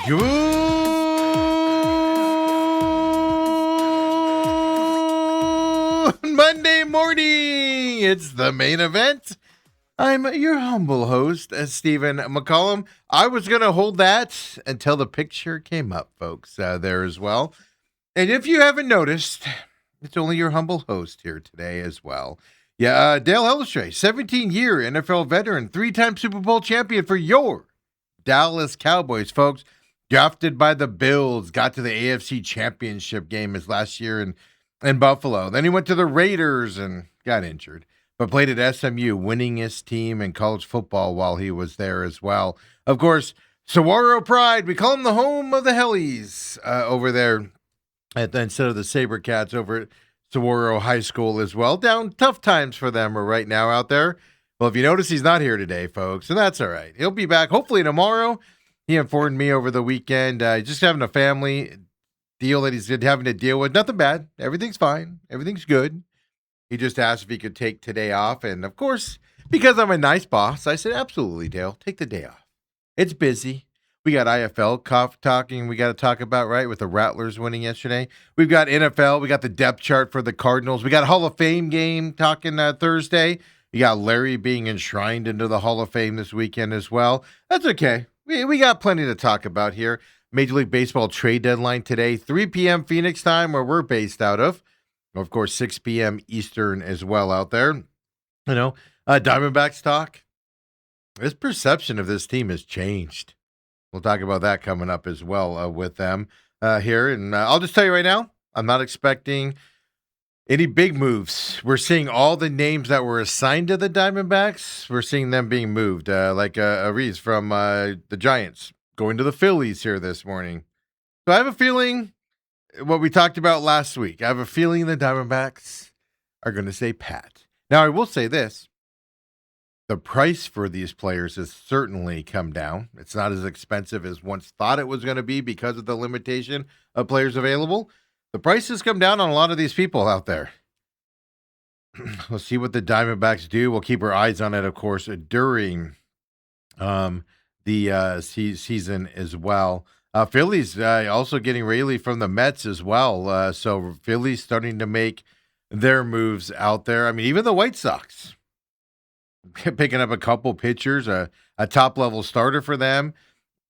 Good Monday morning. It's the main event. I'm your humble host, Stephen McCollum. I was going to hold that until the picture came up, folks, there as well. And if you haven't noticed, it's only your humble host here today as well. Yeah, Dale Hellestrae, 17-year NFL veteran, 3-time Super Bowl champion for your Dallas Cowboys, folks. Drafted by the Bills, got to the AFC Championship game his last year in Buffalo. Then he went to the Raiders and got injured, but played at SMU, winningest team in college football while he was there as well. Of course, Saguaro Pride, we call him the home of the Hellies over there instead of the SaberCats over at Saguaro High School as well. Down tough times for them right now out there. Well, if you notice, he's not here today, folks, and that's all right. He'll be back hopefully tomorrow. He informed me over the weekend, just having a family deal that he's having to deal with. Nothing bad. Everything's fine. Everything's good. He just asked if he could take today off. And, of course, because I'm a nice boss, I said, absolutely, Dale. Take the day off. It's busy. We got IFL talking we got to talk about, right, with the Rattlers winning yesterday. We've got NFL. We got the depth chart for the Cardinals. We got a Hall of Fame game talking Thursday. You got Larry being enshrined into the Hall of Fame this weekend as well. That's okay. We got plenty to talk about here. Major League Baseball trade deadline today, 3 p.m. Phoenix time, where we're based out of. Of course, 6 p.m. Eastern as well out there. You know, Diamondbacks talk. This perception of this team has changed. We'll talk about that coming up as well with them here. And I'll just tell you right now, I'm not expecting any big moves. We're seeing all the names that were assigned to the Diamondbacks. We're seeing them being moved, like Ariz from the Giants going to the Phillies here this morning. So I have a feeling what we talked about last week. I have a feeling the Diamondbacks are going to say pat. Now, I will say this. The price for these players has certainly come down. It's not as expensive as once thought it was going to be because of the limitation of players available. The price has come down on a lot of these people out there. We'll see what the Diamondbacks do. We'll keep our eyes on it, of course, during the season as well. Phillies also getting Rayleigh from the Mets as well. So Phillies starting to make their moves out there. I mean, even the White Sox picking up a couple pitchers, a top-level starter for them.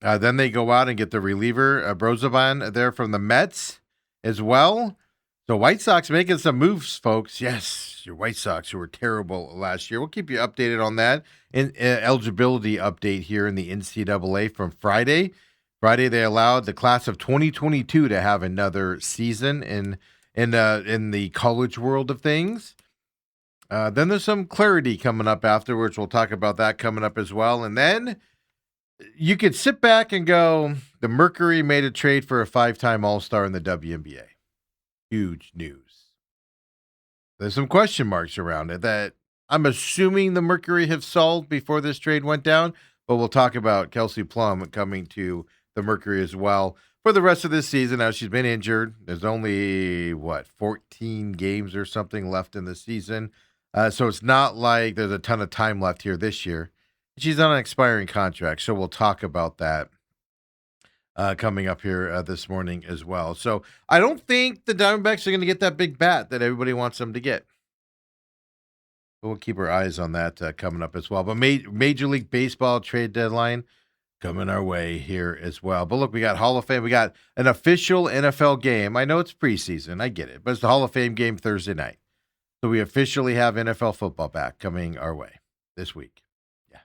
Then they go out and get the reliever, Brozoban, there from the Mets as well. So White Sox making some moves, folks. Yes, your White Sox, who were terrible last year. We'll keep you updated on that. Eligibility update here in the NCAA from Friday. Friday, they allowed the class of 2022 to have another season in the college world of things. Then there's some clarity coming up afterwards. We'll talk about that coming up as well. And then you could sit back and go, the Mercury made a trade for a 5-time All-Star in the WNBA. Huge news. There's some question marks around it that I'm assuming the Mercury have solved before this trade went down, but we'll talk about Kelsey Plum coming to the Mercury as well for the rest of this season. Now, she's been injured. There's only, 14 games or something left in the season. So it's not like there's a ton of time left here this year. She's on an expiring contract, so we'll talk about that coming up here this morning as well. So I don't think the Diamondbacks are going to get that big bat that everybody wants them to get. But we'll keep our eyes on that coming up as well. But Major League Baseball trade deadline coming our way here as well. But look, we got Hall of Fame. We got an official NFL game. I know it's preseason. I get it. But it's the Hall of Fame game Thursday night. So we officially have NFL football back coming our way this week. Yeah.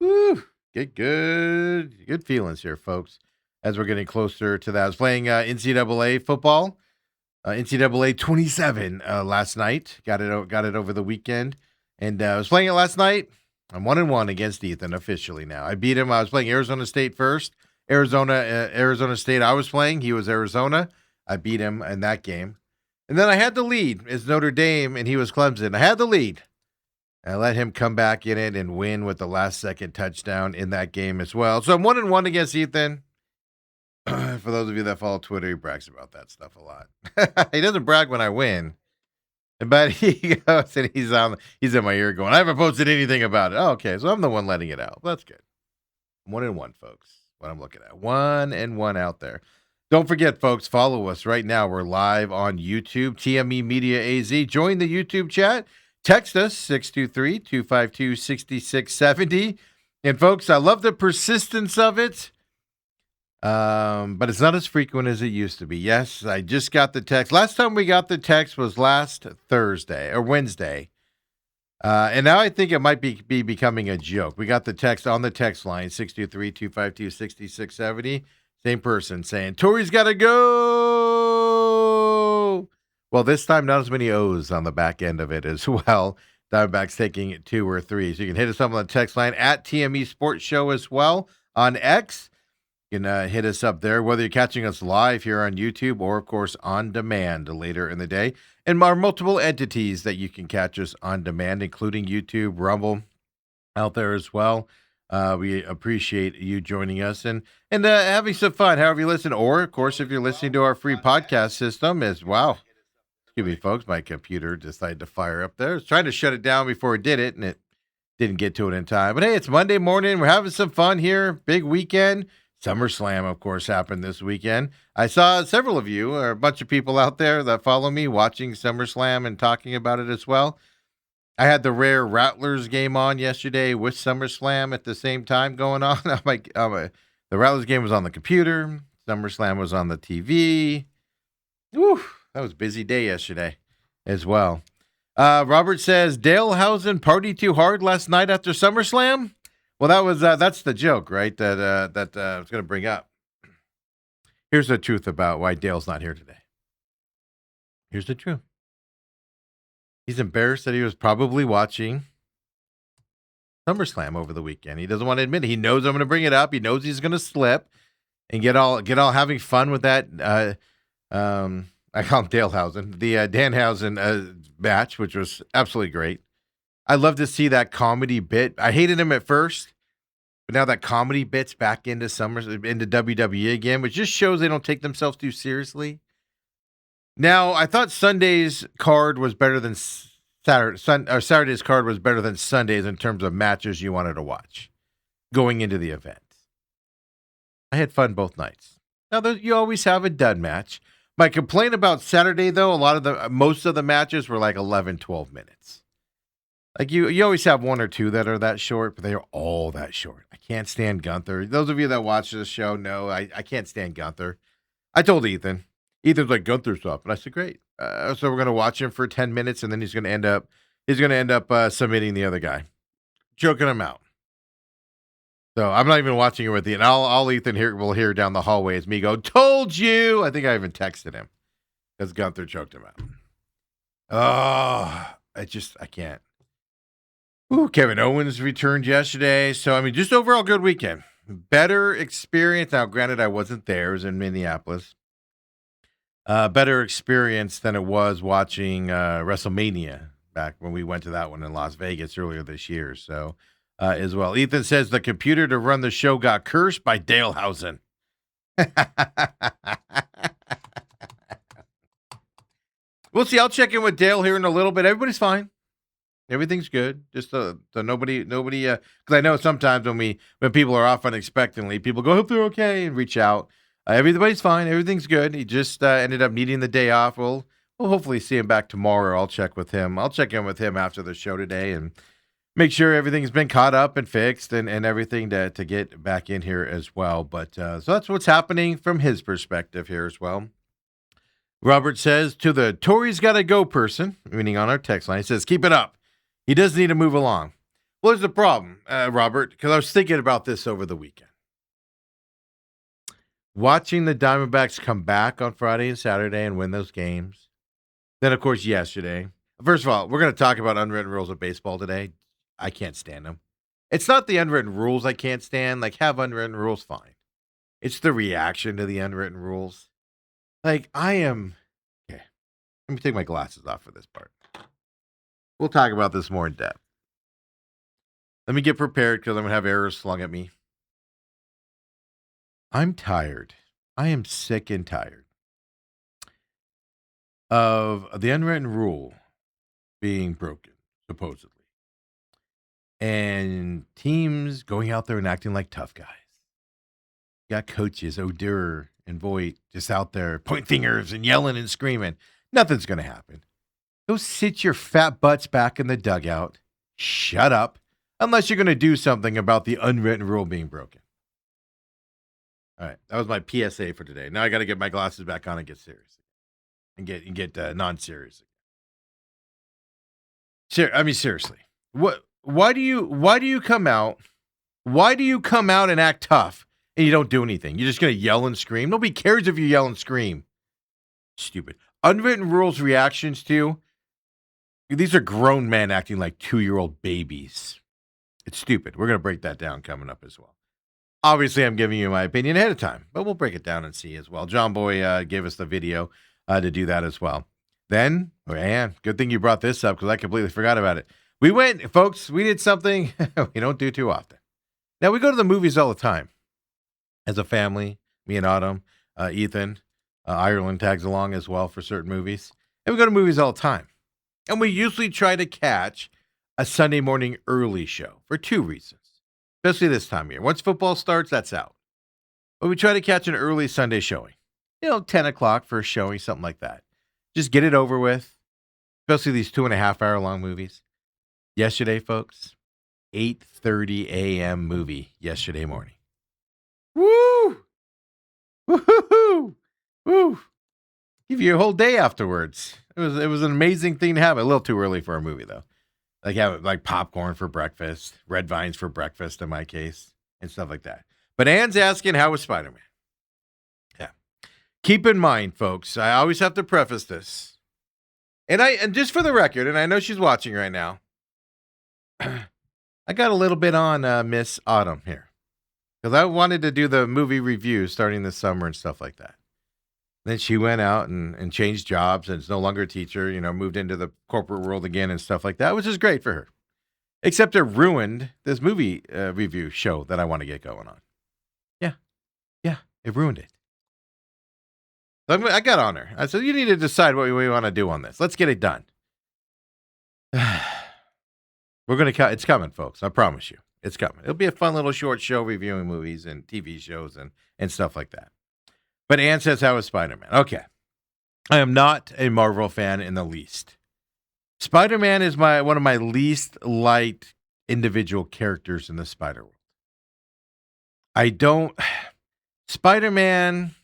Woo! Get good feelings here, folks, as we're getting closer to that. I was playing NCAA football, NCAA 27 last night. Got it over the weekend, and I was playing it last night. I'm 1-1 against Ethan officially now. I beat him. I was playing Arizona State first. Arizona State I was playing. He was Arizona. I beat him in that game. And then I had the lead. It's Notre Dame, and he was Clemson. I had the lead. I let him come back in it and win with the last-second touchdown in that game as well. So I'm 1-1 against Ethan. For those of you that follow Twitter, he brags about that stuff a lot. He doesn't brag when I win. But he goes and he's in my ear going, I haven't posted anything about it. Oh, okay, so I'm the one letting it out. That's good. 1-1, folks. what I'm looking at. 1-1 out there. Don't forget, folks, follow us right now. We're live on YouTube, TME Media AZ. Join the YouTube chat. Text us 623-252-6670. And folks, I love the persistence of it. But it's not as frequent as it used to be. Yes, I just got the text. Last time we got the text was last Thursday or Wednesday. And now I think it might be becoming a joke. We got the text on the text line, 623-252-6670. Same person saying, Tori's got to go. Well, this time, not as many O's on the back end of it as well. Diamondbacks taking 2 or 3. So you can hit us up on the text line at TME Sports Show as well on X. You can hit us up there, whether you're catching us live here on YouTube or, of course, on demand later in the day. And our multiple entities that you can catch us on demand, including YouTube, Rumble, out there as well. We appreciate you joining us and having some fun, however you listen. Or, of course, if you're listening to our free podcast system, wow. Excuse me, folks. My computer decided to fire up there. I was trying to shut it down before it did it, and it didn't get to it in time. But, hey, it's Monday morning. We're having some fun here. Big weekend. SummerSlam, of course, happened this weekend. I saw several of you, or a bunch of people out there that follow me, watching SummerSlam and talking about it as well. I had the rare Rattlers game on yesterday with SummerSlam at the same time going on. The Rattlers game was on the computer. SummerSlam was on the TV. Woo, that was a busy day yesterday as well. Robert says, Dale Housen partied too hard last night after SummerSlam? Well, that's the joke, right? That I was going to bring up. Here's the truth about why Dale's not here today. Here's the truth. He's embarrassed that he was probably watching SummerSlam over the weekend. He doesn't want to admit it. He knows I'm going to bring it up. He knows he's going to slip and get all having fun with that. I call him Dale Housen, the Danhausen match, which was absolutely great. I love to see that comedy bit. I hated him at first, but now that comedy bit's back into WWE again, which just shows they don't take themselves too seriously. Now, I thought Sunday's card was better than Saturday's card was better than Sunday's in terms of matches you wanted to watch going into the event. I had fun both nights. Now, you always have a dud match. My complaint about Saturday, though, most of the matches were like 11, 12 minutes. Like you always have one or two that are that short, but they are all that short. I can't stand Gunther. Those of you that watch this show know I can't stand Gunther. I told Ethan. Ethan's like, Gunther's up, and I said, great. So we're gonna watch him for 10 minutes, and then he's gonna end up submitting the other guy, choking him out. So I'm not even watching it with Ethan. All Ethan will hear down the hallway is me go, told you. I think I even texted him because Gunther choked him out. Oh, I can't. Ooh, Kevin Owens returned yesterday. So, I mean, just overall good weekend. Better experience. Now, granted, I wasn't there. It was in Minneapolis. Better experience than it was watching WrestleMania back when we went to that one in Las Vegas earlier this year. So, as well. Ethan says the computer to run the show got cursed by Dale Housen. We'll see. I'll check in with Dale here in a little bit. Everybody's fine. Everything's good. Just so nobody, because I know sometimes when people are off unexpectedly, people go, hope they're okay, and reach out. Everybody's fine. Everything's good. He just ended up needing the day off. We'll hopefully see him back tomorrow. I'll check with him. I'll check in with him after the show today and make sure everything's been caught up and fixed and everything to get back in here as well. But so that's what's happening from his perspective here as well. Robert says, to the Tori's gotta go person, meaning on our text line, he says, keep it up. He does need to move along. Well, there's the problem, Robert, because I was thinking about this over the weekend. Watching the Diamondbacks come back on Friday and Saturday and win those games. Then, of course, yesterday. First of all, we're going to talk about unwritten rules of baseball today. I can't stand them. It's not the unwritten rules I can't stand. Like, have unwritten rules, fine. It's the reaction to the unwritten rules. Like, okay, let me take my glasses off for this part. We'll talk about this more in depth. Let me get prepared because I'm going to have arrows slung at me. I'm tired. I am sick and tired of the unwritten rule being broken, supposedly. And teams going out there and acting like tough guys. got coaches, O'Dur and Voigt, just out there pointing fingers and yelling and screaming. Nothing's going to happen. Go sit your fat butts back in the dugout. Shut up. Unless you're going to do something about the unwritten rule being broken. All right. That was my PSA for today. Now I got to get my glasses back on and get serious. And get non-serious. Seriously. Why do you come out? Why do you come out and act tough and you don't do anything? You're just going to yell and scream? Nobody cares if you yell and scream. Stupid. Unwritten rules reactions to, these are grown men acting like 2-year-old babies. It's stupid. We're going to break that down coming up as well. Obviously, I'm giving you my opinion ahead of time, but we'll break it down and see as well. John Boy gave us the video to do that as well. Then, good thing you brought this up because I completely forgot about it. We did something we don't do too often. Now, we go to the movies all the time. As a family, me and Autumn, Ethan, Ireland tags along as well for certain movies. And we go to movies all the time. And we usually try to catch a Sunday morning early show for 2 reasons. Especially this time of year. Once football starts, that's out. But we try to catch an early Sunday showing. 10 o'clock for a showing, something like that. Just get it over with. Especially these 2.5-hour long movies. Yesterday, folks, 8:30 a.m. movie yesterday morning. Woo! Woo-hoo-hoo! Woo! Give you a whole day afterwards. It was an amazing thing to have. A little too early for a movie, though. Like popcorn for breakfast, red vines for breakfast in my case, and stuff like that. But Ann's asking, how was Spider-Man? Yeah. Keep in mind, folks, I always have to preface this. And just for the record, and I know she's watching right now, I got a little bit on Miss Autumn here. Because I wanted to do the movie review starting this summer and stuff like that. Then she went out and changed jobs and is no longer a teacher, moved into the corporate world again and stuff like that, which is great for her. Except it ruined this movie review show that I want to get going on. Yeah, it ruined it. So I got on her. I said, you need to decide what we want to do on this. Let's get it done. It's coming, folks. I promise you. It's coming. It'll be a fun little short show reviewing movies and TV shows and stuff like that. But Ann says, how is Spider-Man? Okay. I am not a Marvel fan in the least. Spider-Man is one of my least liked individual characters in the Spider-World. Spider-Man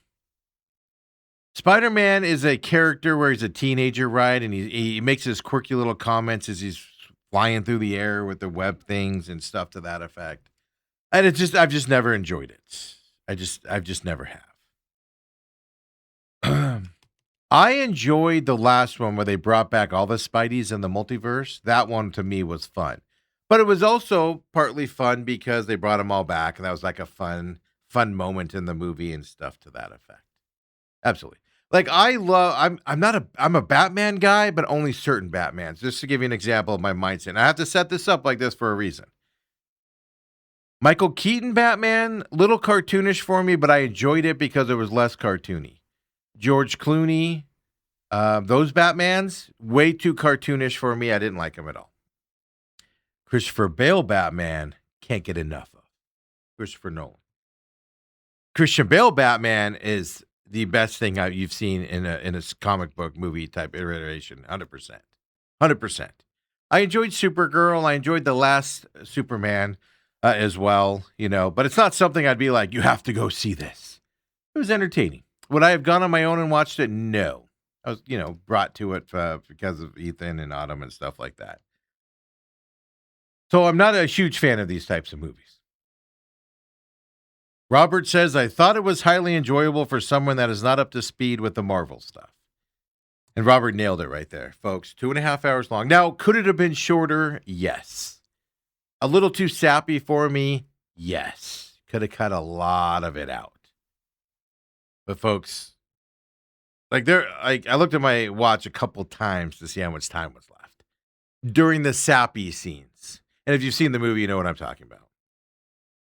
is a character where he's a teenager, right? And he makes his quirky little comments as he's flying through the air with the web things and stuff to that effect. And I've just never enjoyed it. I've just never have. I enjoyed the last one where they brought back all the Spideys in the multiverse. That one to me was fun. But it was also partly fun because they brought them all back and that was like a fun moment in the movie and stuff to that effect. Absolutely. Like I'm a Batman guy, but only certain Batmans. Just to give you an example of my mindset. And I have to set this up like this for a reason. Michael Keaton Batman, little cartoonish for me, but I enjoyed it because it was less cartoony. George Clooney, those Batmans, way too cartoonish for me. I didn't like them at all. Christopher Bale Batman, can't get enough of. Christopher Nolan. Christian Bale Batman is the best thing you've seen in a comic book movie type iteration. 100%. 100%. I enjoyed Supergirl. I enjoyed the last Superman as well, but it's not something I'd be like, you have to go see this. It was entertaining. Would I have gone on my own and watched it? No. I was, brought to it because of Ethan and Autumn and stuff like that. So I'm not a huge fan of these types of movies. Robert says, I thought it was highly enjoyable for someone that is not up to speed with the Marvel stuff. And Robert nailed it right there, folks. 2.5 hours long. Now, could it have been shorter? Yes. A little too sappy for me? Yes. Could have cut a lot of it out. But folks, I looked at my watch a couple times to see how much time was left during the sappy scenes. And if you've seen the movie, you know what I'm talking about.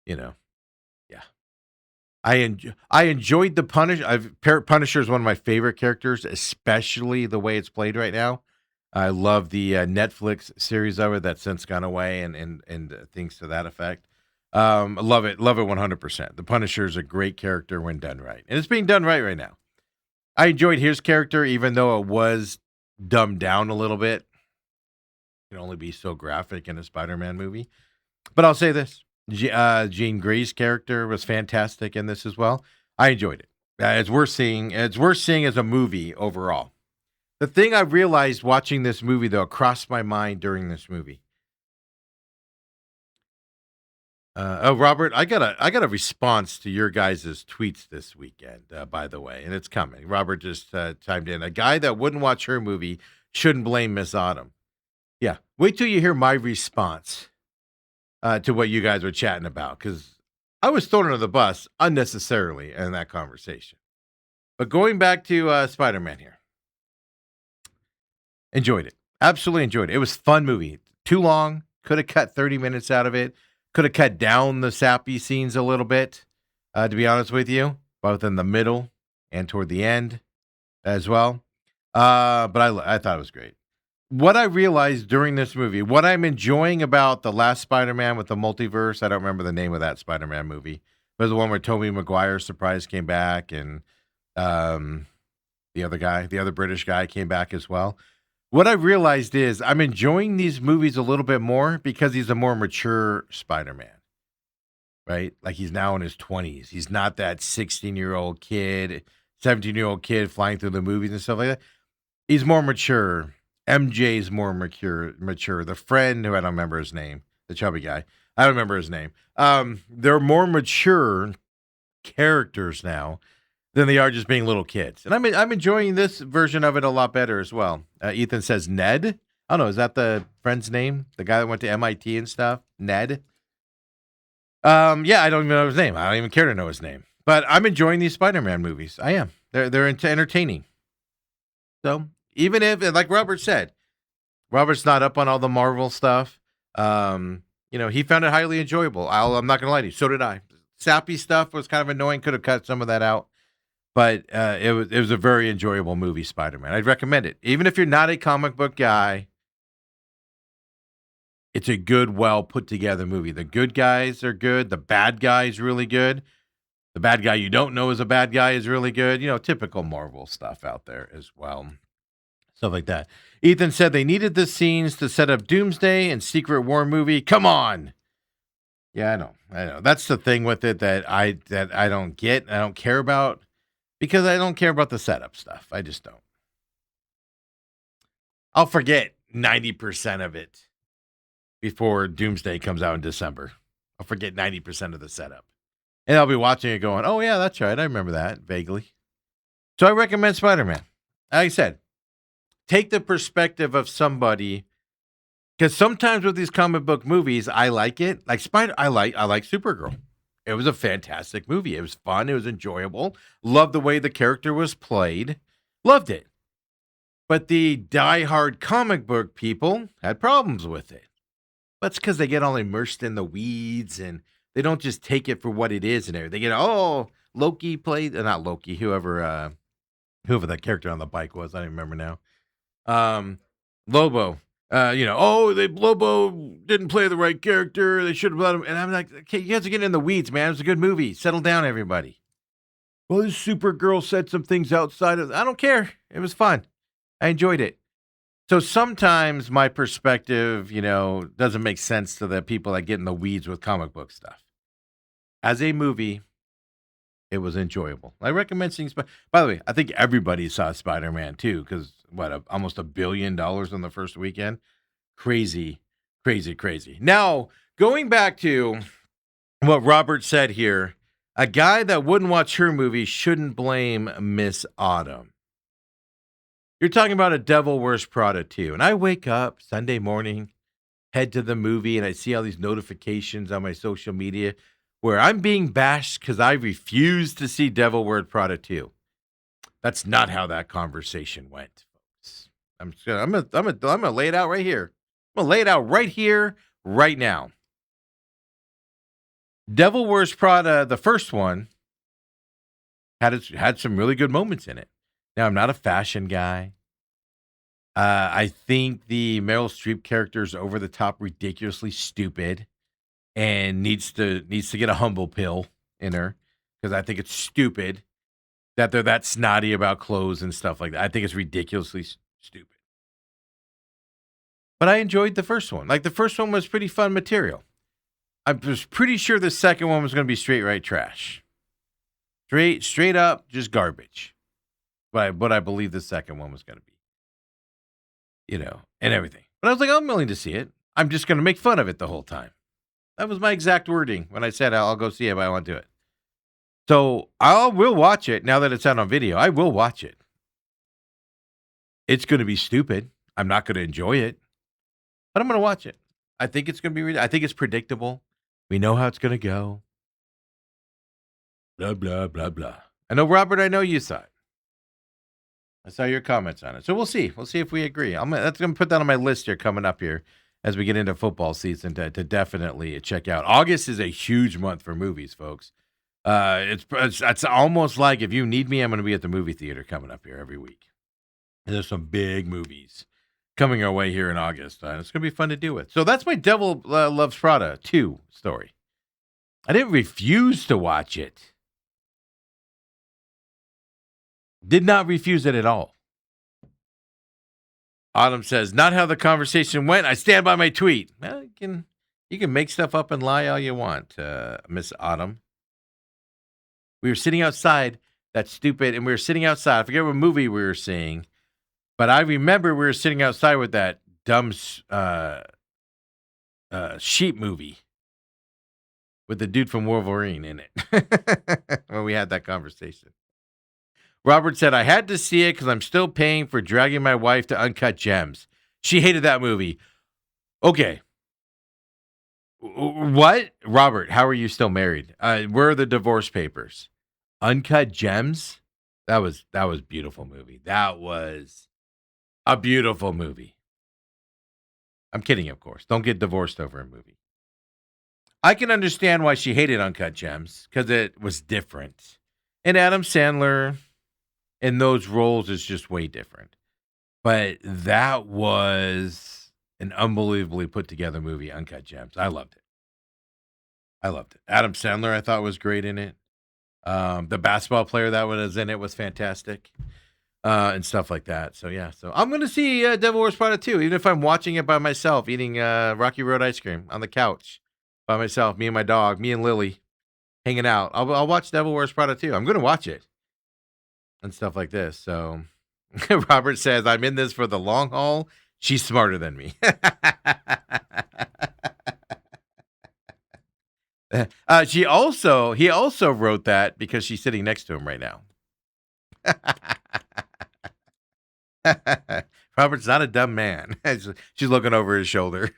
Yeah. I enjoyed the Punisher is one of my favorite characters, especially the way it's played right now. I love the Netflix series of it that's since gone away and things to that effect. Love it, 100%. The Punisher is a great character when done right, and it's being done right now. I enjoyed his character, even though it was dumbed down a little bit. It can only be so graphic in a Spider-Man movie. But I'll say this: Jean Grey's character was fantastic in this as well. I enjoyed it. It's worth seeing. It's worth seeing as a movie overall. The thing I realized watching this movie, though, crossed my mind during this movie. Robert, I got a response to your guys' tweets this weekend, by the way, and it's coming. Robert just chimed in. A guy that wouldn't watch her movie shouldn't blame Miss Autumn. Yeah, wait till you hear my response to what you guys were chatting about, because I was thrown under the bus unnecessarily in that conversation. But going back to Spider-Man here, enjoyed it. Absolutely enjoyed it. It was a fun movie. Too long. Could have cut 30 minutes out of it. Could have cut down the sappy scenes a little bit, to be honest with you, both in the middle and toward the end as well. But I thought it was great. What I realized during this movie, what I'm enjoying about the last Spider-Man with the multiverse, I don't remember the name of that Spider-Man movie, but it was the one where Tobey Maguire's surprise came back, and um, the other British guy came back as well. What I realized is I'm enjoying these movies a little bit more because he's a more mature Spider-Man, right? Like he's now in his 20s. He's not that 16-year-old kid, 17-year-old kid flying through the movies and stuff like that. He's more mature. MJ's more mature. The friend who I don't remember his name, the chubby guy, I don't remember his name. They're more mature characters now than they are just being little kids. And I'm enjoying this version of it a lot better as well. Ethan says Ned. I don't know. Is that the friend's name? The guy that went to MIT and stuff? Ned? Yeah, I don't even know his name. I don't even care to know his name. But I'm enjoying these Spider-Man movies. I am. They're entertaining. So even if, like Robert said, Robert's not up on all the Marvel stuff. He found it highly enjoyable. I'm not going to lie to you. So did I. Sappy stuff was kind of annoying. Could have cut some of that out. But it was a very enjoyable movie, Spider-Man. I'd recommend it. Even if you're not a comic book guy, it's a good, well put together movie. The good guys are good. The bad guy is really good. The bad guy you don't know is a bad guy is really good. Typical Marvel stuff out there as well. Stuff like that. Ethan said they needed the scenes to set up Doomsday and Secret War movie. Come on. Yeah, I know. That's the thing with it that I don't get. I don't care about. Because I don't care about the setup stuff. I just don't. I'll forget 90% of it before Doomsday comes out in December. I'll forget 90% of the setup. And I'll be watching it going, oh, yeah, that's right. I remember that vaguely. So I recommend Spider-Man. Like I said, take the perspective of somebody. Because sometimes with these comic book movies, I like it. Like I like Supergirl. It was a fantastic movie. It was fun. It was enjoyable. Loved the way the character was played. Loved it. But the diehard comic book people had problems with it. That's because they get all immersed in the weeds and they don't just take it for what it is and everything. They get, Loki played, not Loki, whoever that character on the bike was. I don't even remember now. Lobo. Lobo didn't play the right character. They should have let him. And I'm like, okay, you guys are getting in the weeds, man. It was a good movie. Settle down, everybody. Well, this Supergirl said some things outside of. I don't care. It was fun. I enjoyed it. So sometimes my perspective, doesn't make sense to the people that get in the weeds with comic book stuff. As a movie, it was enjoyable. I recommend seeing. By the way, I think everybody saw Spider-Man too, because almost $1 billion on the first weekend. Crazy, crazy, crazy. Now, going back to what Robert said here, a guy that wouldn't watch her movie shouldn't blame Miss Autumn. You're talking about A Devil Wears Prada 2. And I wake up Sunday morning, head to the movie, and I see all these notifications on my social media where I'm being bashed because I refuse to see Devil Wears Prada 2. That's not how that conversation went, folks. I'm gonna lay it out right here. I'm gonna lay it out right here, right now. Devil Wears Prada, the first one, had some really good moments in it. Now, I'm not a fashion guy. I think the Meryl Streep character is over the top, ridiculously stupid. and needs to get a humble pill in her because I think it's stupid that they're that snotty about clothes and stuff like that. I think it's ridiculously stupid. But I enjoyed the first one. Like the first one was pretty fun material. I was pretty sure the second one was going to be straight right trash. Straight up, just garbage. But I believe the second one was going to be, and everything. But I was like, I'm willing to see it. I'm just going to make fun of it the whole time. That was my exact wording when I said I'll go see it, but I won't do it. So I will watch it now that it's out on video. I will watch it. It's going to be stupid. I'm not going to enjoy it, but I'm going to watch it. I think it's going to be. I think it's predictable. We know how it's going to go. Blah blah blah blah. I know, Robert. I know you saw it. I saw your comments on it. So we'll see. We'll see if we agree. That's going to put that on my list here coming up here as we get into football season to definitely check out. August is a huge month for movies, folks. It's almost like if you need me, I'm going to be at the movie theater coming up here every week. And there's some big movies coming our way here in August. And it's going to be fun to do with. So that's my Devil Loves Prada 2 story. I didn't refuse to watch it. Did not refuse it at all. Autumn says, not how the conversation went. I stand by my tweet. Well, you can make stuff up and lie all you want, Miss Autumn. We were sitting outside. That's stupid. And we were sitting outside. I forget what movie we were seeing. But I remember we were sitting outside with that dumb sheep movie with the dude from Wolverine in it when we had that conversation. Robert said, I had to see it because I'm still paying for dragging my wife to Uncut Gems. She hated that movie. Okay. What? Robert, how are you still married? Where are the divorce papers? Uncut Gems? That was a beautiful movie. That was a beautiful movie. I'm kidding, of course. Don't get divorced over a movie. I can understand why she hated Uncut Gems because it was different. And Adam Sandler in those roles is just way different. But that was an unbelievably put together movie, Uncut Gems. I loved it. Adam Sandler, I thought, was great in it. The basketball player that was in it was fantastic. And stuff like that. So, yeah. So, I'm going to see Devil Wears Prada 2, even if I'm watching it by myself, eating Rocky Road ice cream on the couch by myself, me and my dog, me and Lily hanging out. I'll watch Devil Wears Prada 2. I'm going to watch it and stuff like this. So, Robert says, I'm in this for the long haul. She's smarter than me. He also wrote that because she's sitting next to him right now. Robert's not a dumb man. She's looking over his shoulder.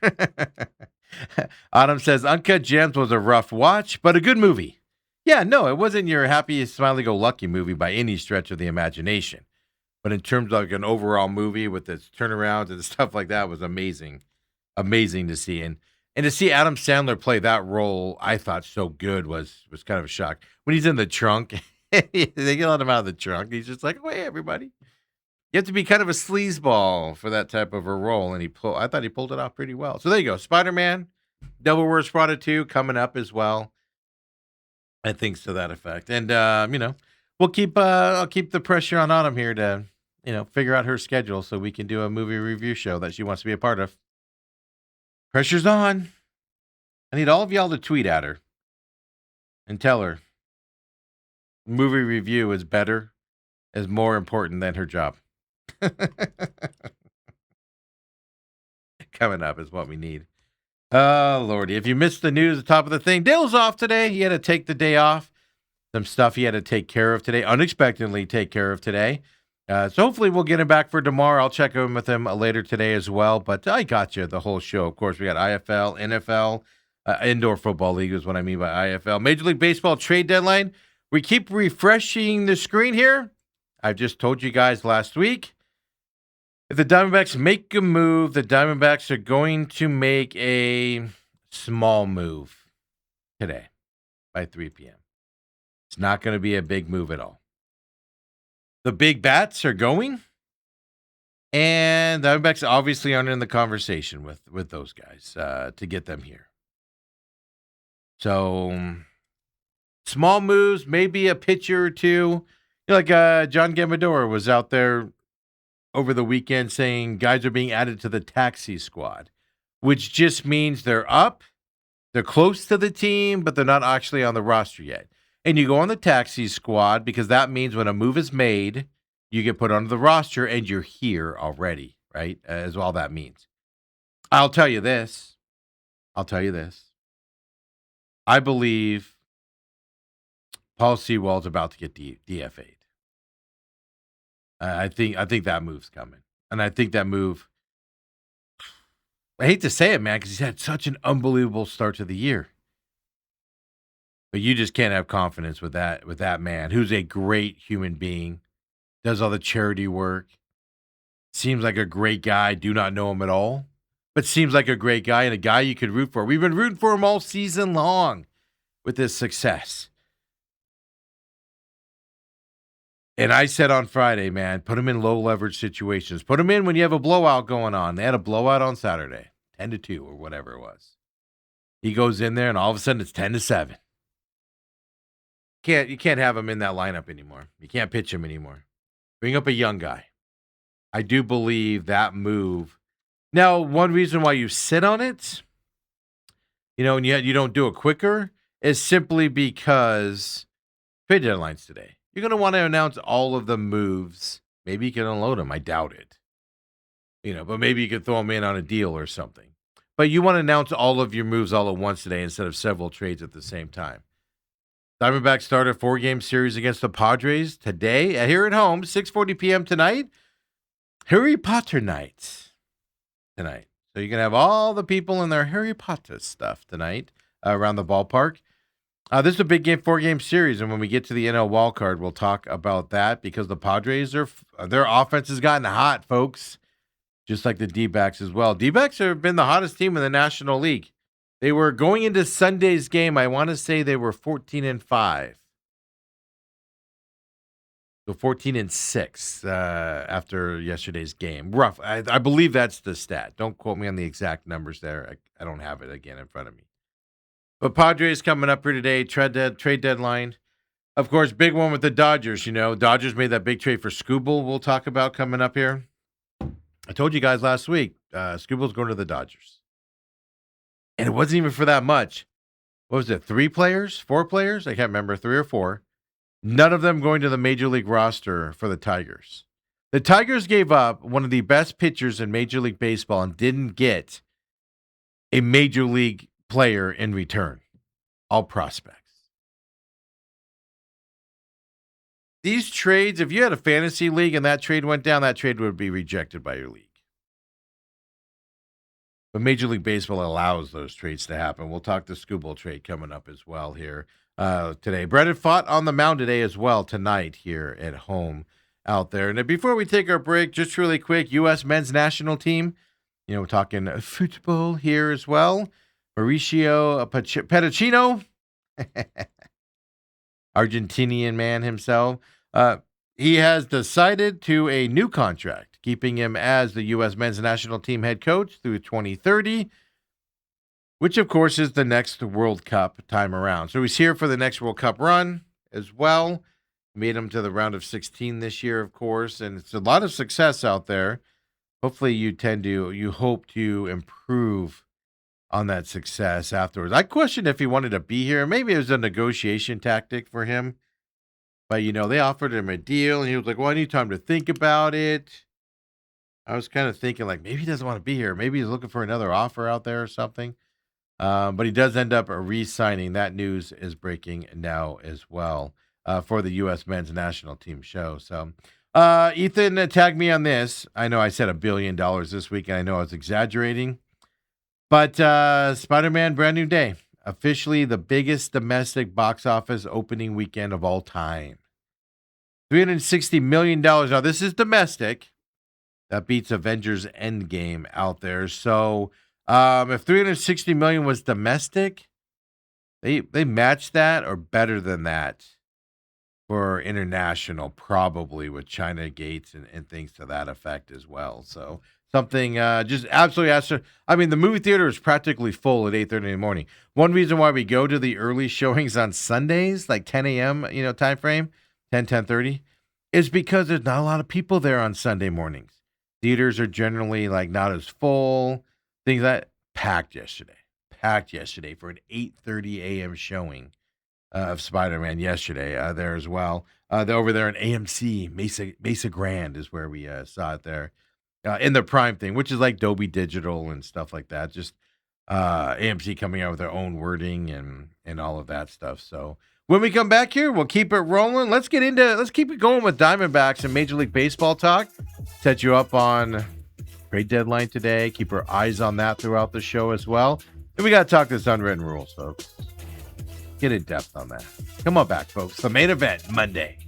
Autumn says, Uncut Gems was a rough watch, but a good movie. Yeah, no, it wasn't your happy, smiley-go-lucky movie by any stretch of the imagination. But in terms of like an overall movie with its turnarounds and stuff like that was amazing. Amazing to see. And to see Adam Sandler play that role, I thought so good was kind of a shock. When he's in the trunk, they let him out of the trunk. He's just like, oh, hey, everybody. You have to be kind of a sleazeball for that type of a role. And I thought he pulled it off pretty well. So there you go. Spider-Man, Devil Wears Prada 2 coming up as well. I think to that effect. And, we'll I'll keep the pressure on Autumn here to, figure out her schedule so we can do a movie review show that she wants to be a part of. Pressure's on. I need all of y'all to tweet at her and tell her movie review is more important than her job. Coming up is what we need. Oh, Lordy. If you missed the news at the top of the thing, Dale's off today. He had to take the day off. Some stuff he had to take care of today, unexpectedly take care of today. So hopefully we'll get him back for tomorrow. I'll check in with him later today as well. But I got you the whole show. Of course, we got IFL, NFL, Indoor Football League is what I mean by IFL. Major League Baseball trade deadline. We keep refreshing the screen here. I've just told you guys last week. If the Diamondbacks make a move, the Diamondbacks are going to make a small move today by 3 p.m. It's not going to be a big move at all. The big bats are going, and the Diamondbacks obviously aren't in the conversation with those guys to get them here. So small moves, maybe a pitcher or two. Like John Gambador was out there over the weekend saying guys are being added to the taxi squad, which just means they're up, they're close to the team, but they're not actually on the roster yet. And you go on the taxi squad because that means when a move is made, you get put onto the roster and you're here already, right? Is all that means. I'll tell you this. I'll tell you this. I believe Paul Sewell's about to get DFA'd. I think that move's coming. And I think that move, I hate to say it, man, because he's had such an unbelievable start to the year. But you just can't have confidence with that man, who's a great human being, does all the charity work, seems like a great guy. Do not know him at all, but seems like a great guy and a guy you could root for. We've been rooting for him all season long with his success. And I said on Friday, man, put him in low leverage situations. Put him in when you have a blowout going on. They had a blowout on Saturday, 10-2 or whatever it was. He goes in there and all of a sudden it's 10-7. You can't have him in that lineup anymore. You can't pitch him anymore. Bring up a young guy. I do believe that move. Now, one reason why you sit on it, and yet you don't do it quicker, is simply because trade deadline's today. You're going to want to announce all of the moves. Maybe you can unload them. I doubt it. But maybe you could throw them in on a deal or something. But you want to announce all of your moves all at once today instead of several trades at the same time. Diamondbacks start a 4-game series against the Padres today here at home, 6:40 p.m. tonight. Harry Potter night tonight. So you can have all the people in their Harry Potter stuff tonight around the ballpark. This is a big game, 4-game series, and when we get to the NL wildcard, we'll talk about that because the Padres, their offense has gotten hot, folks, just like the D-backs as well. D-backs have been the hottest team in the National League. They were going into Sunday's game. I want to say they were 14-5. So 14-6 after yesterday's game. Rough. I believe that's the stat. Don't quote me on the exact numbers there. I don't have it again in front of me. But Padres coming up here today. Trade deadline. Of course, big one with the Dodgers. Dodgers made that big trade for Skubal we'll talk about coming up here. I told you guys last week, Skubal's going to the Dodgers. And it wasn't even for that much. What was it, 3 players? 4 players? I can't remember, 3 or 4. None of them going to the Major League roster for the Tigers. The Tigers gave up one of the best pitchers in Major League Baseball and didn't get a Major League player in return. All prospects. These trades, if you had a fantasy league and that trade went down, that trade would be rejected by your league. But Major League Baseball allows those trades to happen. We'll talk the Skubal trade coming up as well here today. Brennan fought on the mound today as well tonight here at home out there. And before we take our break, just really quick, U.S. men's national team. We're talking football here as well. Mauricio Petticino, Argentinian man himself. He has decided to a new contract, keeping him as the U.S. men's national team head coach through 2030, which, of course, is the next World Cup time around. So he's here for the next World Cup run as well. Made him to the round of 16 this year, of course, and it's a lot of success out there. Hopefully you hope to improve on that success afterwards. I questioned if he wanted to be here. Maybe it was a negotiation tactic for him. But, they offered him a deal, and he was like, well, I need time to think about it. I was kind of thinking, like, maybe he doesn't want to be here. Maybe he's looking for another offer out there or something. But he does end up re-signing. That news is breaking now as well for the U.S. men's national team show. So, Ethan, tag me on this. I know I said $1 billion this week, and I know I was exaggerating. But Spider-Man Brand New Day. Officially the biggest domestic box office opening weekend of all time. $360 million. Now, this is domestic. That beats Avengers Endgame out there. So, if $360 million was domestic, they matched that or better than that for international, probably with China gates and things to that effect as well. So, Something just absolutely I mean, the movie theater is practically full at 8:30 in the morning. One reason why we go to the early showings on Sundays, like 10 a.m., time frame, 10:30, is because there's not a lot of people there on Sunday mornings. Theaters are generally like not as full. Things that packed yesterday for an 8:30 a.m. showing of Spider-Man yesterday there as well. They're over there in AMC, Mesa Grand is where we saw it there in the Prime thing, which is like Dolby Digital and stuff like that. Just AMC coming out with their own wording and all of that stuff. So when we come back here, we'll keep it rolling. Let's keep it going with Diamondbacks and Major League Baseball talk. Set you up on trade deadline today. Keep our eyes on that throughout the show as well. And we got to talk this unwritten rules, folks. Get in depth on that. Come on back, folks. The main event Monday.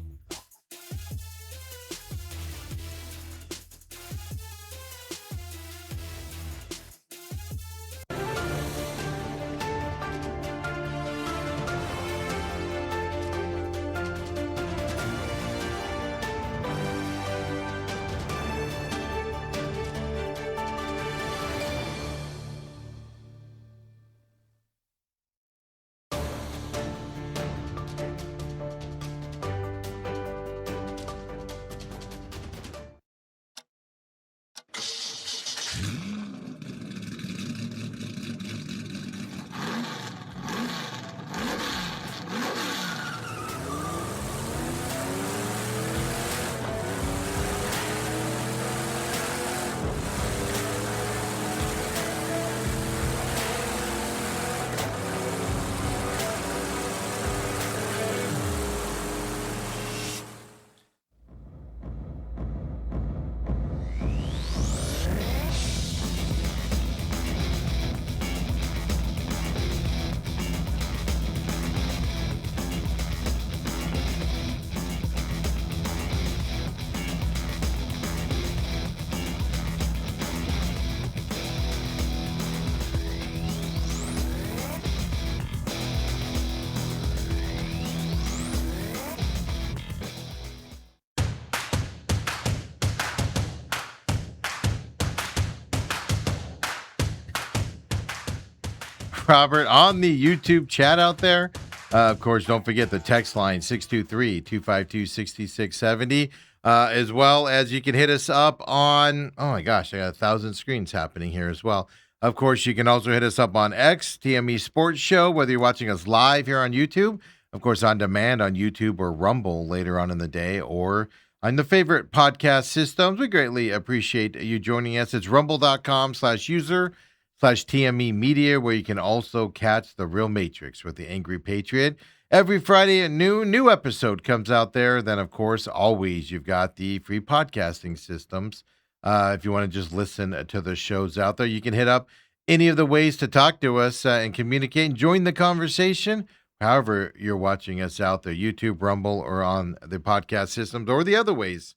Robert, on the YouTube chat out there. Of course, don't forget the text line 623-252-6670. As well as you can hit us up on, oh my gosh, I got 1,000 screens happening here as well. Of course, you can also hit us up on X, TME Sports Show, whether you're watching us live here on YouTube, of course, on demand on YouTube or Rumble later on in the day, or on the favorite podcast systems. We greatly appreciate you joining us. It's rumble.com/user/TME Media, where you can also catch The Real Matrix with the Angry Patriot. Every Friday at noon, new episode comes out there. Then, of course, always you've got the free podcasting systems. If you want to just listen to the shows out there, you can hit up any of the ways to talk to us and communicate and join the conversation. However you're watching us out there, YouTube, Rumble, or on the podcast systems, or the other ways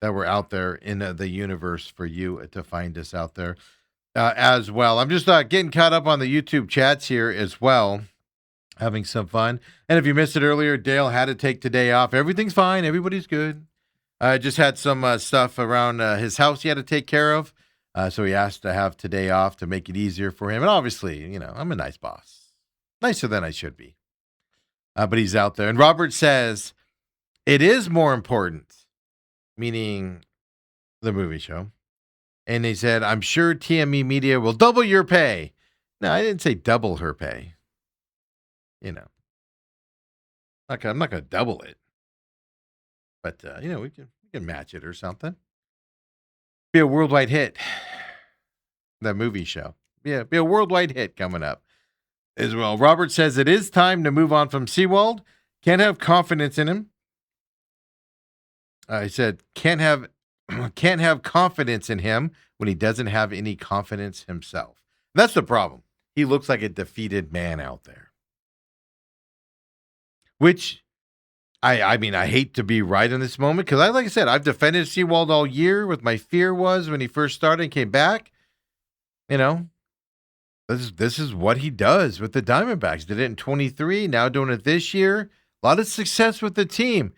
that we're out there in the universe for you to find us out there. As well. I'm just getting caught up on the YouTube chats here as well, having some fun. And if you missed it earlier, Dale had to take today off. Everything's fine. Everybody's good. Just had some stuff around his house he had to take care of. So he asked to have today off to make it easier for him. And obviously, I'm a nice boss. Nicer than I should be. But he's out there. And Robert says, it is more important, meaning the movie show. And they said, I'm sure TME Media will double your pay. No, I didn't say double her pay. I'm not going to double it. But, we can match it or something. Be a worldwide hit. That movie show. Yeah, be a worldwide hit coming up as well. Robert says it is time to move on from Seawald. Can't have confidence in him. He said, can't have confidence in him when he doesn't have any confidence himself. That's the problem. He looks like a defeated man out there. Which, I mean, I hate to be right in this moment because, like I said, I've defended Seawald all year. What my fear was when he first started and came back. This is what he does with the Diamondbacks. Did it in 23, now doing it this year. A lot of success with the team.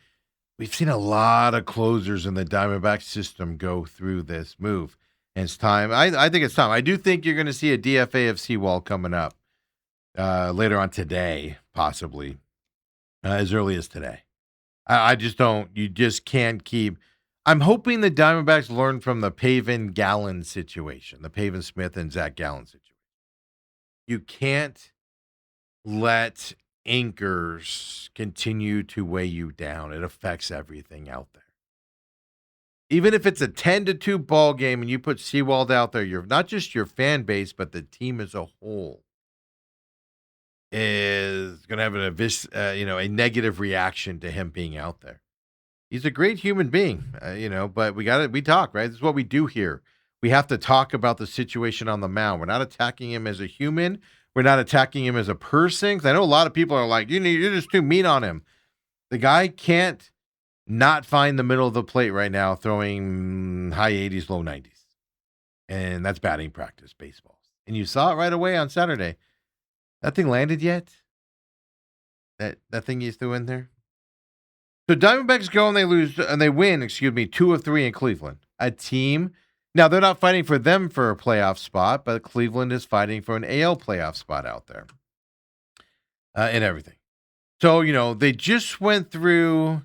We've seen a lot of closers in the Diamondback system go through this move. And it's time. I think it's time. I do think you're going to see a DFAFC wall coming up later on today, possibly as early as today. I just don't. You just can't keep. I'm hoping the Diamondbacks learn from the Pavin Gallen situation, the Pavin Smith and Zach Gallen situation. You can't let anchors continue to weigh you down. It affects everything out there. Even if it's a 10-2 ball game and you put Seawald out there, you're not just your fan base, but the team as a whole is going to have a negative reaction to him being out there. He's a great human being, but we talk, right? This is what we do here. We have to talk about the situation on the mound. We're not attacking him as a human. We're not attacking him as a person. 'Cause I know a lot of people are like, you're just too mean on him. The guy can't not find the middle of the plate right now, throwing high 80s, low 90s. And that's batting practice, baseball. And you saw it right away on Saturday. That thing landed yet? That thing you threw in there? So Diamondbacks go and they win, 2 of 3 in Cleveland. A team. Now, they're not fighting for them for a playoff spot, but Cleveland is fighting for an AL playoff spot out there. And everything. So, they just went through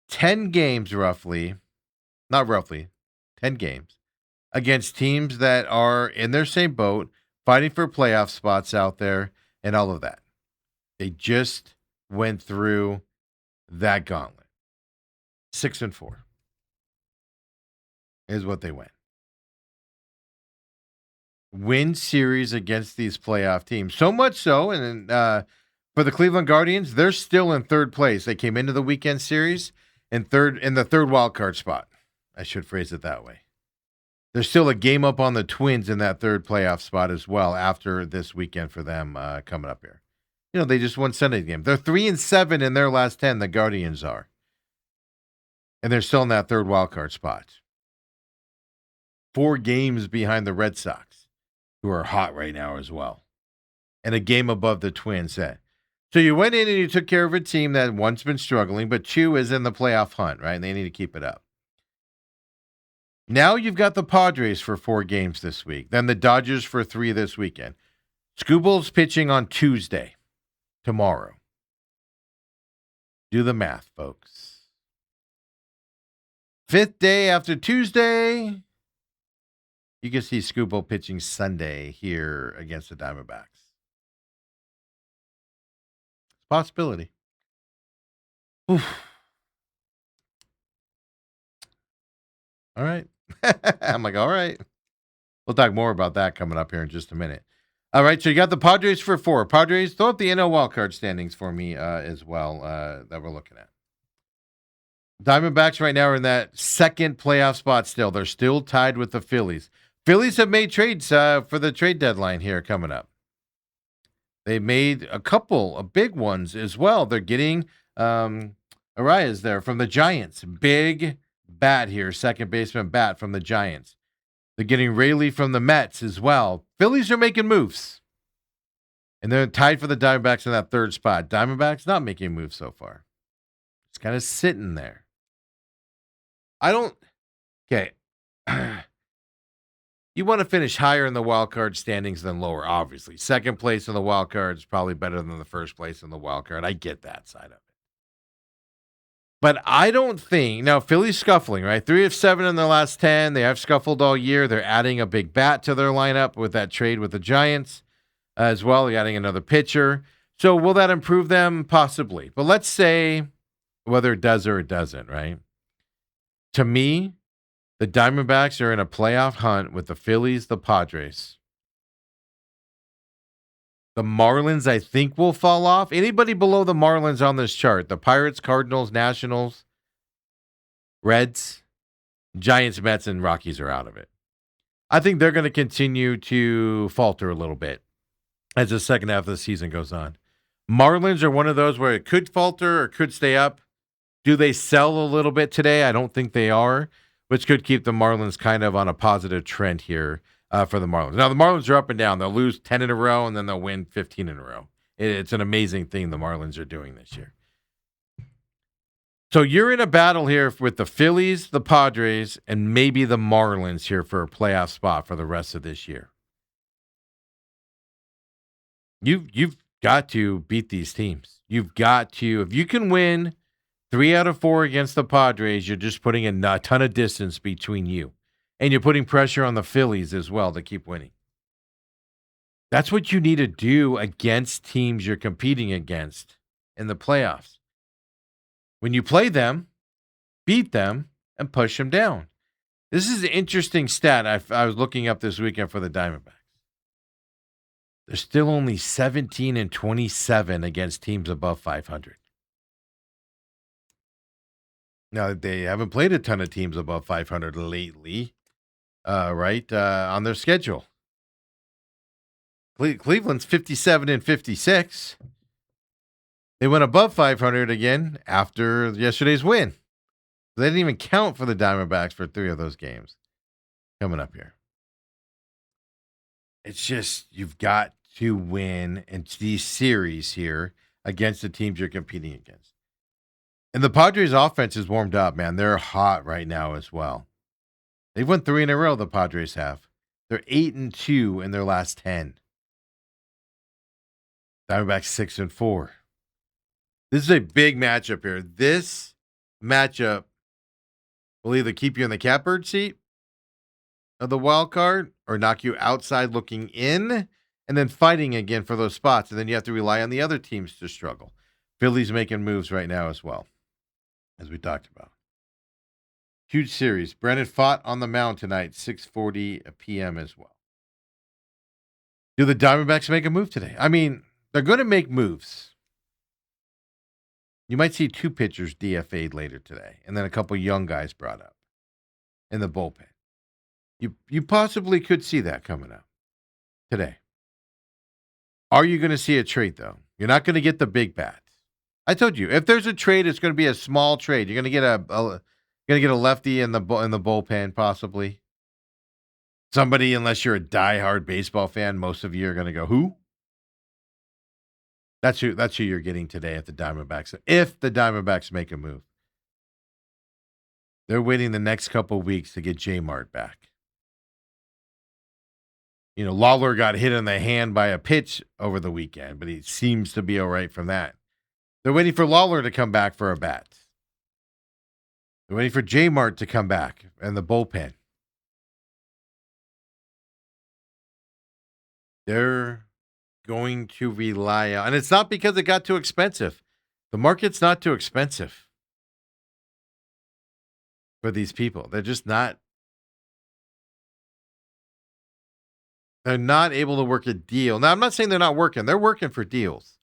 10 games roughly. Not roughly. 10 games. Against teams that are in their same boat, fighting for playoff spots out there, and all of that. They just went through that gauntlet. 6-4 is what they went. Win series against these playoff teams. So much so, and for the Cleveland Guardians, they're still in third place. They came into the weekend series in the third wild card spot. I should phrase it that way. There's still a game up on the Twins in that third playoff spot as well after this weekend for them coming up here. They just won Sunday's game. They're 3-7 in their last 10, the Guardians are. And they're still in that third wild card spot. 4 games behind the Red Sox, who are hot right now as well. And a game above the Twins. So you went in and you took care of a team that one's been struggling, but 2 is in the playoff hunt, right? And they need to keep it up. Now you've got the Padres for 4 games this week. Then the Dodgers for 3 this weekend. Scooble's pitching on Tuesday, tomorrow. Do the math, folks. 5th day after Tuesday, you can see Scooble pitching Sunday here against the Diamondbacks. It's a possibility. Oof. All right. I'm like, all right. We'll talk more about that coming up here in just a minute. All right, so you got the Padres for 4. Padres, throw up the NL wildcard standings for me as well that we're looking at. Diamondbacks right now are in that second playoff spot still. They're still tied with the Phillies. Phillies have made trades for the trade deadline here coming up. They made a couple of big ones as well. They're getting Arias there from the Giants. Big bat here, second baseman bat from the Giants. They're getting Rayleigh from the Mets as well. Phillies are making moves. And they're tied for the Diamondbacks in that third spot. Diamondbacks not making moves so far. It's kind of sitting there. Okay. You want to finish higher in the wild card standings than lower, obviously. Second place in the wild card is probably better than the first place in the wild card. I get that side of it. But I don't think, now Philly's scuffling, right? 3 of 7 in their last 10. They have scuffled all year. They're adding a big bat to their lineup with that trade with the Giants as well. They're adding another pitcher. So will that improve them? Possibly. But let's say whether it does or it doesn't, right? To me, the Diamondbacks are in a playoff hunt with the Phillies, the Padres. The Marlins, I think, will fall off. Anybody below the Marlins on this chart, the Pirates, Cardinals, Nationals, Reds, Giants, Mets, and Rockies are out of it. I think they're going to continue to falter a little bit as the second half of the season goes on. Marlins are one of those where it could falter or could stay up. Do they sell a little bit today? I don't think they are, which could keep the Marlins kind of on a positive trend here for the Marlins. Now, the Marlins are up and down. They'll lose 10 in a row, and then they'll win 15 in a row. It's an amazing thing the Marlins are doing this year. So you're in a battle here with the Phillies, the Padres, and maybe the Marlins here for a playoff spot for the rest of this year. You've got to beat these teams. You've got to. If you can win 3 out of 4 against the Padres, you're just putting a ton of distance between you. And you're putting pressure on the Phillies as well to keep winning. That's what you need to do against teams you're competing against in the playoffs. When you play them, beat them, and push them down. This is an interesting stat I was looking up this weekend for the Diamondbacks. They're still only 17-27 against teams above 500. Now, they haven't played a ton of teams above 500 lately, on their schedule. Cleveland's 57-56. They went above 500 again after yesterday's win. They didn't even count for the Diamondbacks for 3 of those games coming up here. It's just, you've got to win in these series here against the teams you're competing against. And the Padres offense is warmed up, man. They're hot right now as well. They've won 3 in a row, the Padres have. They're 8-2 in their last 10. Diamondbacks 6-4. This is a big matchup here. This matchup will either keep you in the catbird seat of the wild card or knock you outside looking in and then fighting again for those spots. And then you have to rely on the other teams to struggle. Philly's making moves right now as well, as we talked about. Huge series. Brennan fought on the mound tonight, 6:40 p.m. as well. Do the Diamondbacks make a move today? I mean, they're going to make moves. You might see 2 pitchers DFA'd later today, and then a couple young guys brought up in the bullpen. You possibly could see that coming up today. Are you going to see a trade, though? You're not going to get the big bat. I told you, if there's a trade, it's going to be a small trade. You're going to get a lefty in the bullpen, possibly. Somebody, unless you're a diehard baseball fan, most of you are going to go, who? That's who you're getting today at the Diamondbacks. If the Diamondbacks make a move. They're waiting the next couple of weeks to get J-Mart back. Lawler got hit in the hand by a pitch over the weekend, but he seems to be all right from that. They're waiting for Lawler to come back for a bat. They're waiting for J-Mart to come back and the bullpen. They're going to rely on, and it's not because it got too expensive. The market's not too expensive for these people. They're just not. They're not able to work a deal. Now, I'm not saying they're not working. They're working for deals.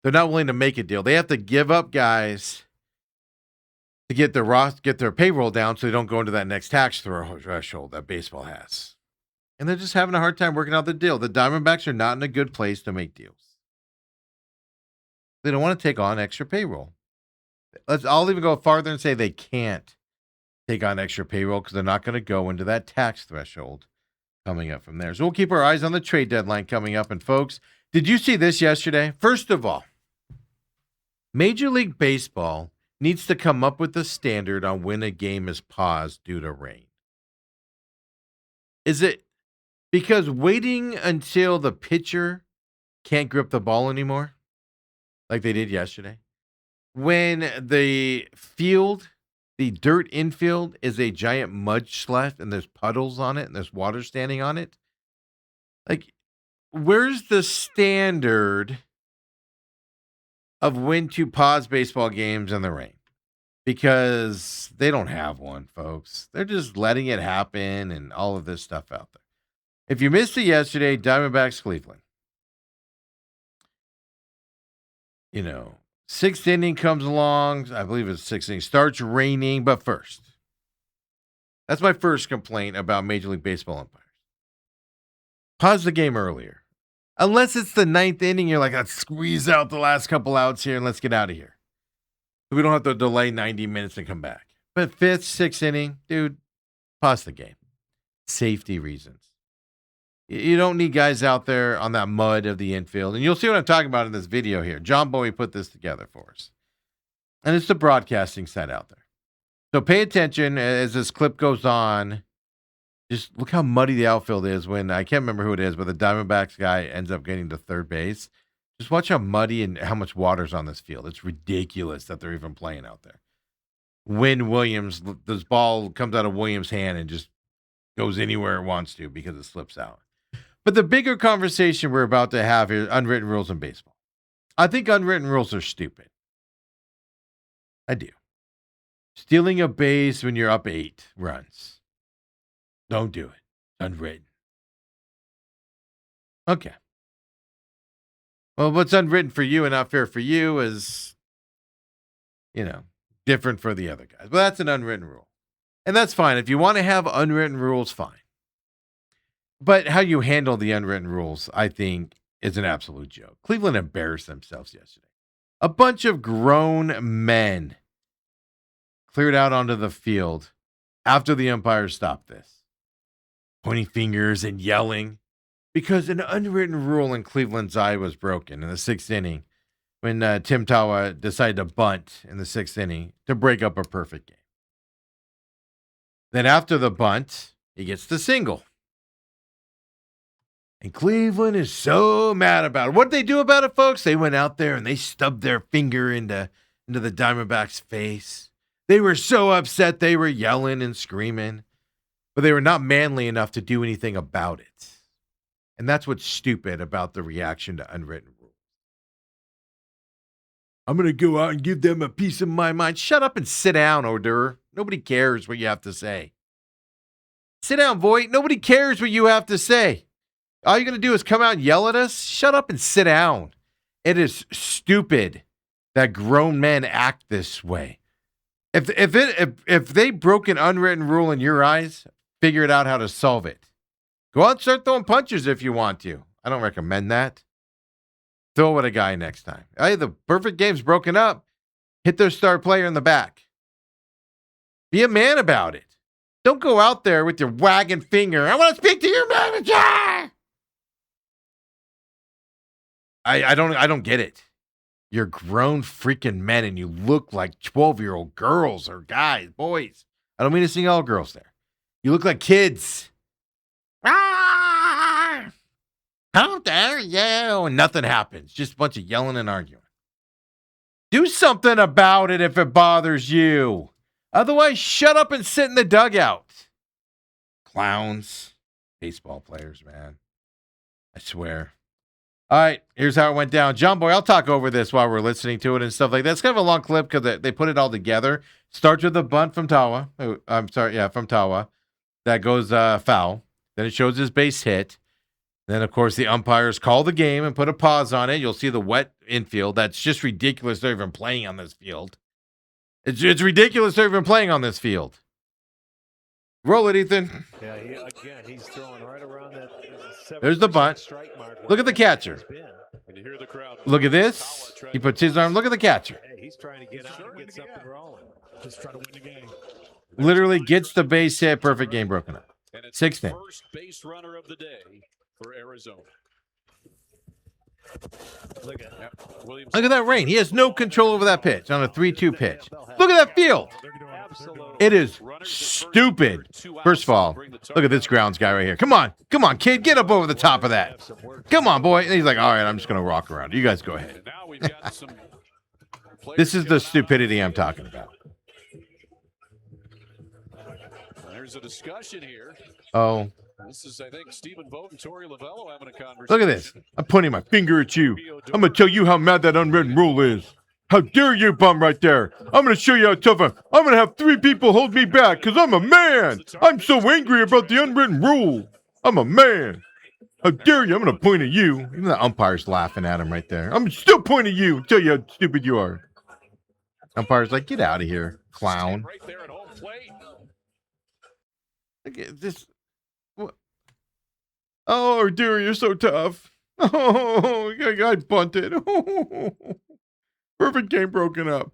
They're not willing to make a deal. They have to give up guys to get their payroll down so they don't go into that next tax threshold that baseball has. And they're just having a hard time working out the deal. The Diamondbacks are not in a good place to make deals. They don't want to take on extra payroll. I'll even go farther and say they can't take on extra payroll because they're not going to go into that tax threshold coming up from there. So we'll keep our eyes on the trade deadline coming up. And folks, did you see this yesterday? First of all, Major League Baseball needs to come up with a standard on when a game is paused due to rain. Is it because waiting until the pitcher can't grip the ball anymore, like they did yesterday, when the dirt infield is a giant mud slap and there's puddles on it and there's water standing on it? Like, where's the standard of when to pause baseball games in the rain? Because they don't have one, folks. They're just letting it happen and all of this stuff out there. If you missed it yesterday, Diamondbacks, Cleveland. 6th inning comes along. I believe it's 6th inning. Starts raining, but first. That's my first complaint about Major League Baseball umpires. Pause the game earlier. Unless it's the 9th inning, you're like, let's squeeze out the last couple outs here and let's get out of here. We don't have to delay 90 minutes and come back. But 5th, 6th inning, dude, pause the game. Safety reasons. You don't need guys out there on that mud of the infield. And you'll see what I'm talking about in this video here. John Bowie put this together for us. And it's the broadcasting side out there. So pay attention as this clip goes on. Just look how muddy the outfield is when, I can't remember who it is, but the Diamondbacks guy ends up getting to third base. Just watch how muddy and how much water's on this field. It's ridiculous that they're even playing out there. When Williams, this ball comes out of Williams' hand and just goes anywhere it wants to because it slips out. But the bigger conversation we're about to have here, unwritten rules in baseball. I think unwritten rules are stupid. I do. Stealing a base when you're up 8 runs. Don't do it. Unwritten. Okay. Well, what's unwritten for you and not fair for you is, different for the other guys. But that's an unwritten rule. And that's fine. If you want to have unwritten rules, fine. But how you handle the unwritten rules, I think, is an absolute joke. Cleveland embarrassed themselves yesterday. A bunch of grown men cleared out onto the field after the umpires stopped this, pointing fingers and yelling because an unwritten rule in Cleveland's eye was broken in the 6th inning when Tim Tawa decided to bunt in the 6th inning to break up a perfect game. Then after the bunt, he gets the single. And Cleveland is so mad about it. What did they do about it, folks? They went out there and they stubbed their finger into the Diamondbacks' face. They were so upset they were yelling and screaming, but they were not manly enough to do anything about it. And that's what's stupid about the reaction to unwritten rules. I'm going to go out and give them a piece of my mind. Shut up and sit down, Odor. Nobody cares what you have to say. Sit down, Voight. Nobody cares what you have to say. All you're going to do is come out and yell at us? Shut up and sit down. It is stupid that grown men act this way. If they broke an unwritten rule in your eyes, figure out how to solve it. Go out and start throwing punches if you want to. I don't recommend that. Throw at a guy next time. Hey, the perfect game's broken up. Hit their star player in the back. Be a man about it. Don't go out there with your wagging finger. I want to speak to your manager. I don't get it. You're grown freaking men and you look like 12-year-old girls or guys, boys. I don't mean to sing all girls there. You look like kids. Ah! How dare you? And nothing happens. Just a bunch of yelling and arguing. Do something about it if it bothers you. Otherwise, shut up and sit in the dugout. Clowns. Baseball players, man. I swear. All right, here's how it went down. John Boy, I'll talk over this while we're listening to it and stuff like that. It's kind of a long clip because they put it all together. Starts with a bunt from Tawa. From Tawa. That goes foul. Then it shows his base hit. Then, of course, the umpires call the game and put a pause on it. You'll see the wet infield. That's just ridiculous they're even playing on this field. It's ridiculous they're even playing on this field. Roll it, Ethan. Yeah, he's throwing right around that. There's the bunt. Look at the catcher. Look at this. He puts his arm. Look at the catcher. Hey, he's trying to get out and get something rolling. Just try to win the game. Literally gets the base hit. Perfect game broken up. 6th inning. First base runner of the day for Arizona. Look at that. Look at that rain. He has no control over that pitch on a 3-2 pitch. Look at that field. It is stupid. First of all, look at this grounds guy right here. Come on, kid. Get up over the top of that. Come on, boy. And he's like, all right, I'm just going to rock around. You guys go ahead. This is the stupidity I'm talking about. There's a discussion here. Oh. This is, I think, Stephen Vogt and Torey Lovello having a conversation. Look at this. I'm pointing my finger at you. I'm going to tell you how mad that unwritten rule is. How dare you, bum, right there. I'm going to show you how tough I'm going to have 3 people hold me back because I'm a man. I'm so angry about the unwritten rule. I'm a man. How dare you? I'm going to point at you. Even the umpire's laughing at him right there. I'm still pointing at you. Tell you how stupid you are. Umpire's like, get out of here, clown. Right there at home plate. Look at this. Oh, dear, you're so tough. Oh, I bunted. Perfect game broken up.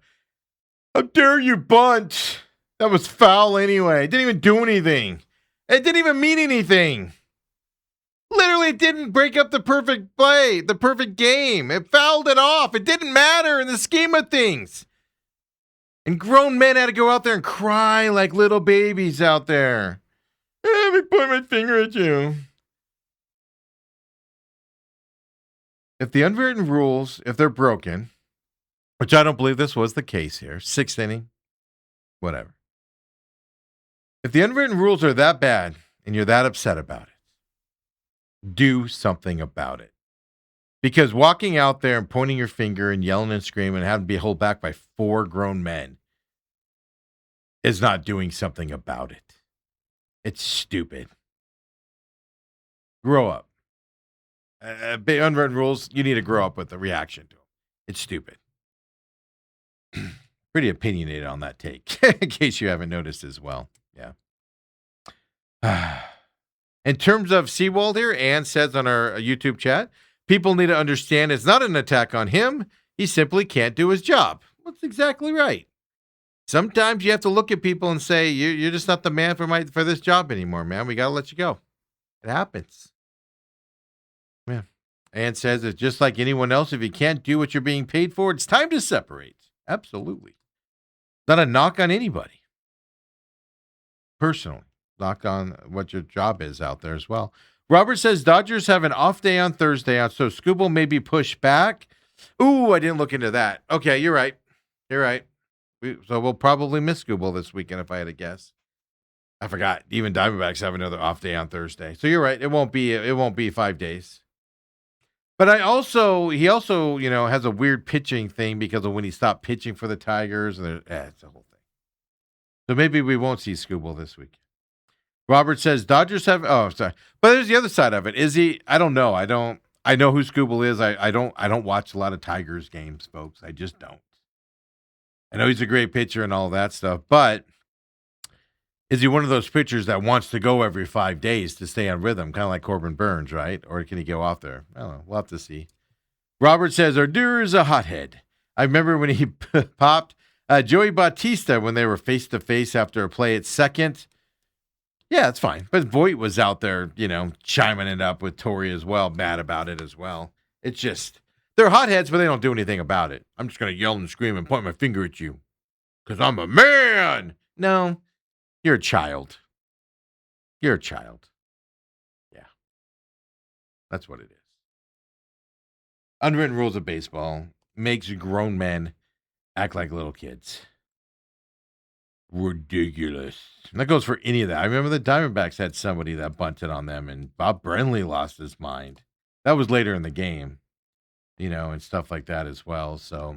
How dare you bunt? That was foul anyway. It didn't even do anything. It didn't even mean anything. Literally, it didn't break up the perfect play, the perfect game. It fouled it off. It didn't matter in the scheme of things. And grown men had to go out there and cry like little babies out there. Let me point my finger at you. If the unwritten rules, if they're broken, which I don't believe this was the case here, 6th inning, whatever. If the unwritten rules are that bad and you're that upset about it, do something about it. Because walking out there and pointing your finger and yelling and screaming and having to be held back by 4 grown men is not doing something about it. It's stupid. Grow up. Unwritten rules, you need to grow up with the reaction to them. It's stupid. Pretty opinionated on that take, in case you haven't noticed as well. Yeah. In terms of Seawald here, Ann says on our YouTube chat, people need to understand it's not an attack on him. He simply can't do his job. That's exactly right. Sometimes you have to look at people and say, you're just not the man for this job anymore, man. We got to let you go. It happens. Yeah. Ann says it's just like anyone else. If you can't do what you're being paid for, it's time to separate. Absolutely. Not a knock on anybody. Personally, knock on what your job is out there as well. Robert says Dodgers have an off day on Thursday, so Skubal may be pushed back. Ooh, I didn't look into that. Okay, you're right. You're right. So we'll probably miss Skubal this weekend if I had to guess. I forgot. Even Diamondbacks have another off day on Thursday. So you're right. It won't be 5 days. But he also, has a weird pitching thing because of when he stopped pitching for the Tigers. And it's a whole thing. So maybe we won't see Skubal this week. Robert says Dodgers have. Oh, sorry. But there's the other side of it. Is he? I don't know. I know who Skubal is. I don't watch a lot of Tigers games, folks. I just don't. I know he's a great pitcher and all that stuff, but is he one of those pitchers that wants to go every 5 days to stay on rhythm, kind of like Corbin Burns, right? Or can he go off there? I don't know. We'll have to see. Robert says Ardur is a hothead. I remember when he popped Joey Bautista when they were face-to-face after a play at second. Yeah, it's fine. But Voit was out there, chiming it up with Torrey as well, mad about it as well. It's just, they're hotheads, but they don't do anything about it. I'm just going to yell and scream and point my finger at you because I'm a man. No, you're a child. You're a child. Yeah. That's what it is. Unwritten rules of baseball makes grown men act like little kids. Ridiculous. And that goes for any of that. I remember the Diamondbacks had somebody that bunted on them, and Bob Brenly lost his mind. That was later in the game, and stuff like that as well. So,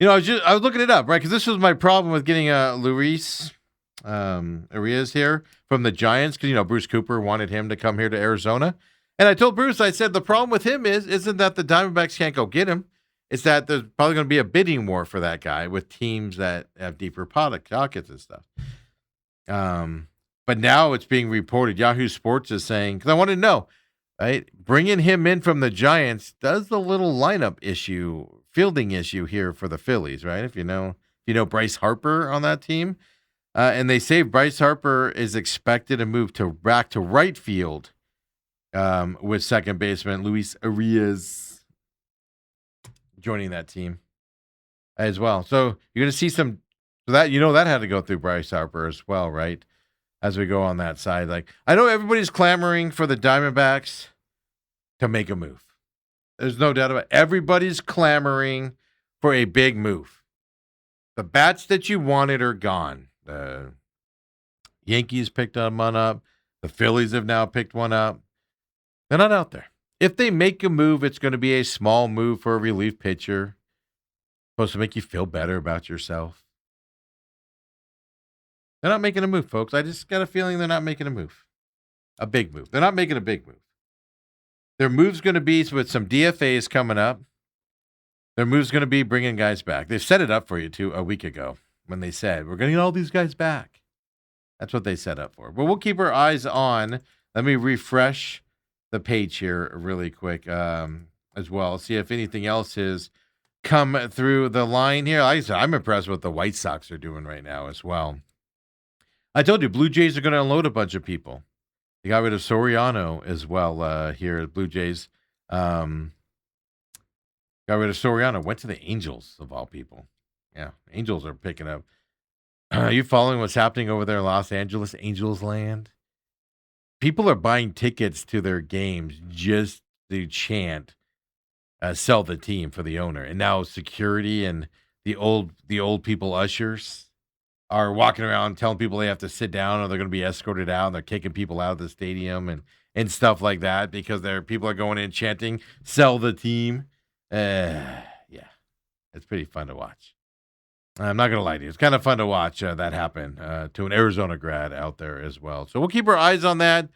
I was looking it up, right? Because this was my problem with getting Luis Arias here from the Giants, because Bruce Cooper wanted him to come here to Arizona, and I told Bruce, I said the problem with him isn't that the Diamondbacks can't go get him. It's that there's probably going to be a bidding war for that guy with teams that have deeper pockets and stuff. But now it's being reported. Yahoo Sports is saying, because I wanted to know, right? Bringing him in from the Giants does the little lineup issue, fielding issue here for the Phillies, right? If you know Bryce Harper on that team, and they say Bryce Harper is expected to move back to right field with second baseman Luis Arias joining that team as well. So you're going to see some that that had to go through Bryce Harper as well, right? As we go on that side, like I know everybody's clamoring for the Diamondbacks to make a move. There's no doubt about it. Everybody's clamoring for a big move. The bats that you wanted are gone. The Yankees picked one up. The Phillies have now picked one up. They're not out there. If they make a move, it's going to be a small move for a relief pitcher. Supposed to make you feel better about yourself. They're not making a move, folks. I just got a feeling they're not making a move. A big move. They're not making a big move. Their move's going to be with some DFAs coming up. Their move's going to be bringing guys back. They've set it up for you, a week ago, when they said, we're going to get all these guys back. That's what they set up for. But we'll keep our eyes on. Let me refresh the page here really quick as well. See if anything else has come through the line here. Like I said, I'm impressed with what the White Sox are doing right now as well. I told you, Blue Jays are going to unload a bunch of people. They got rid of Soriano as well here at Blue Jays. Got rid of Soriano. Went to the Angels, of all people. Yeah, Angels are picking up. Are you following what's happening over there in Los Angeles, Angels land? People are buying tickets to their games just to chant, sell the team for the owner. And now security and the old people ushers are walking around telling people they have to sit down or they're going to be escorted out, and they're kicking people out of the stadium and stuff like that because people are going in chanting, sell the team. Yeah, it's pretty fun to watch. I'm not going to lie to you. It's kind of fun to watch that happen to an Arizona grad out there as well. So we'll keep our eyes on that.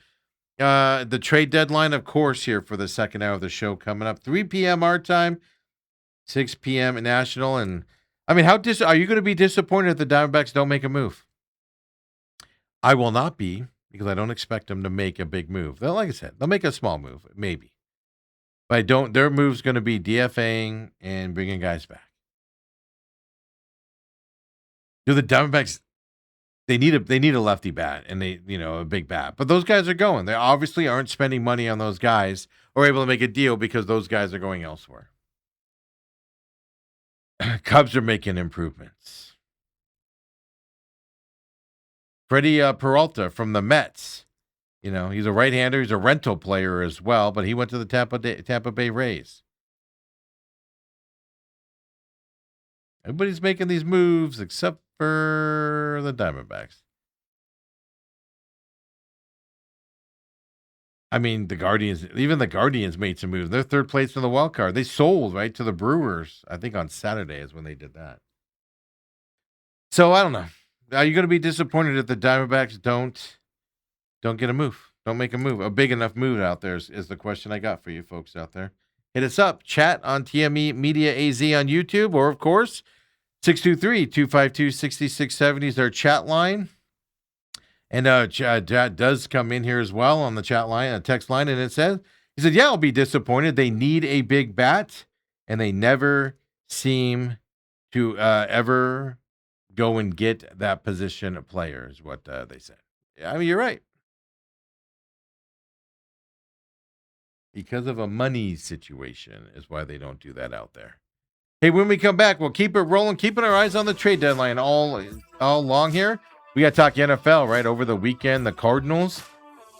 The trade deadline, of course, here for the second hour of the show coming up. 3 p.m. our time, 6 p.m. national. And, I mean, are you going to be disappointed if the Diamondbacks don't make a move? I will not be, because I don't expect them to make a big move. Like I said, they'll make a small move, maybe. But their move's going to be DFAing and bringing guys back. Do the Diamondbacks, they need a lefty bat and a big bat. But those guys are going. They obviously aren't spending money on those guys or able to make a deal because those guys are going elsewhere. Cubs are making improvements. Freddie Peralta from the Mets. He's a right-hander. He's a rental player as well, but he went to the Tampa Bay Rays. Everybody's making these moves except for the Diamondbacks. I mean, even the Guardians made some moves. They're third place in the wild card. They sold, right, to the Brewers. I think on Saturday is when they did that. So, I don't know. Are you going to be disappointed if the Diamondbacks don't get a move? Don't make a move. A big enough move out there is the question I got for you folks out there. Hit us up. Chat on TME Media AZ on YouTube, or, of course, 623-252-6670 is our chat line. And Chad does come in here as well on the chat line, text line, and he said, yeah, I'll be disappointed. They need a big bat, and they never seem to ever go and get that position of player, is what they said. Yeah, I mean, you're right. Because of a money situation is why they don't do that out there. Hey, when we come back, we'll keep it rolling, keeping our eyes on the trade deadline all along here. We got to talk NFL, right? Over the weekend, the Cardinals.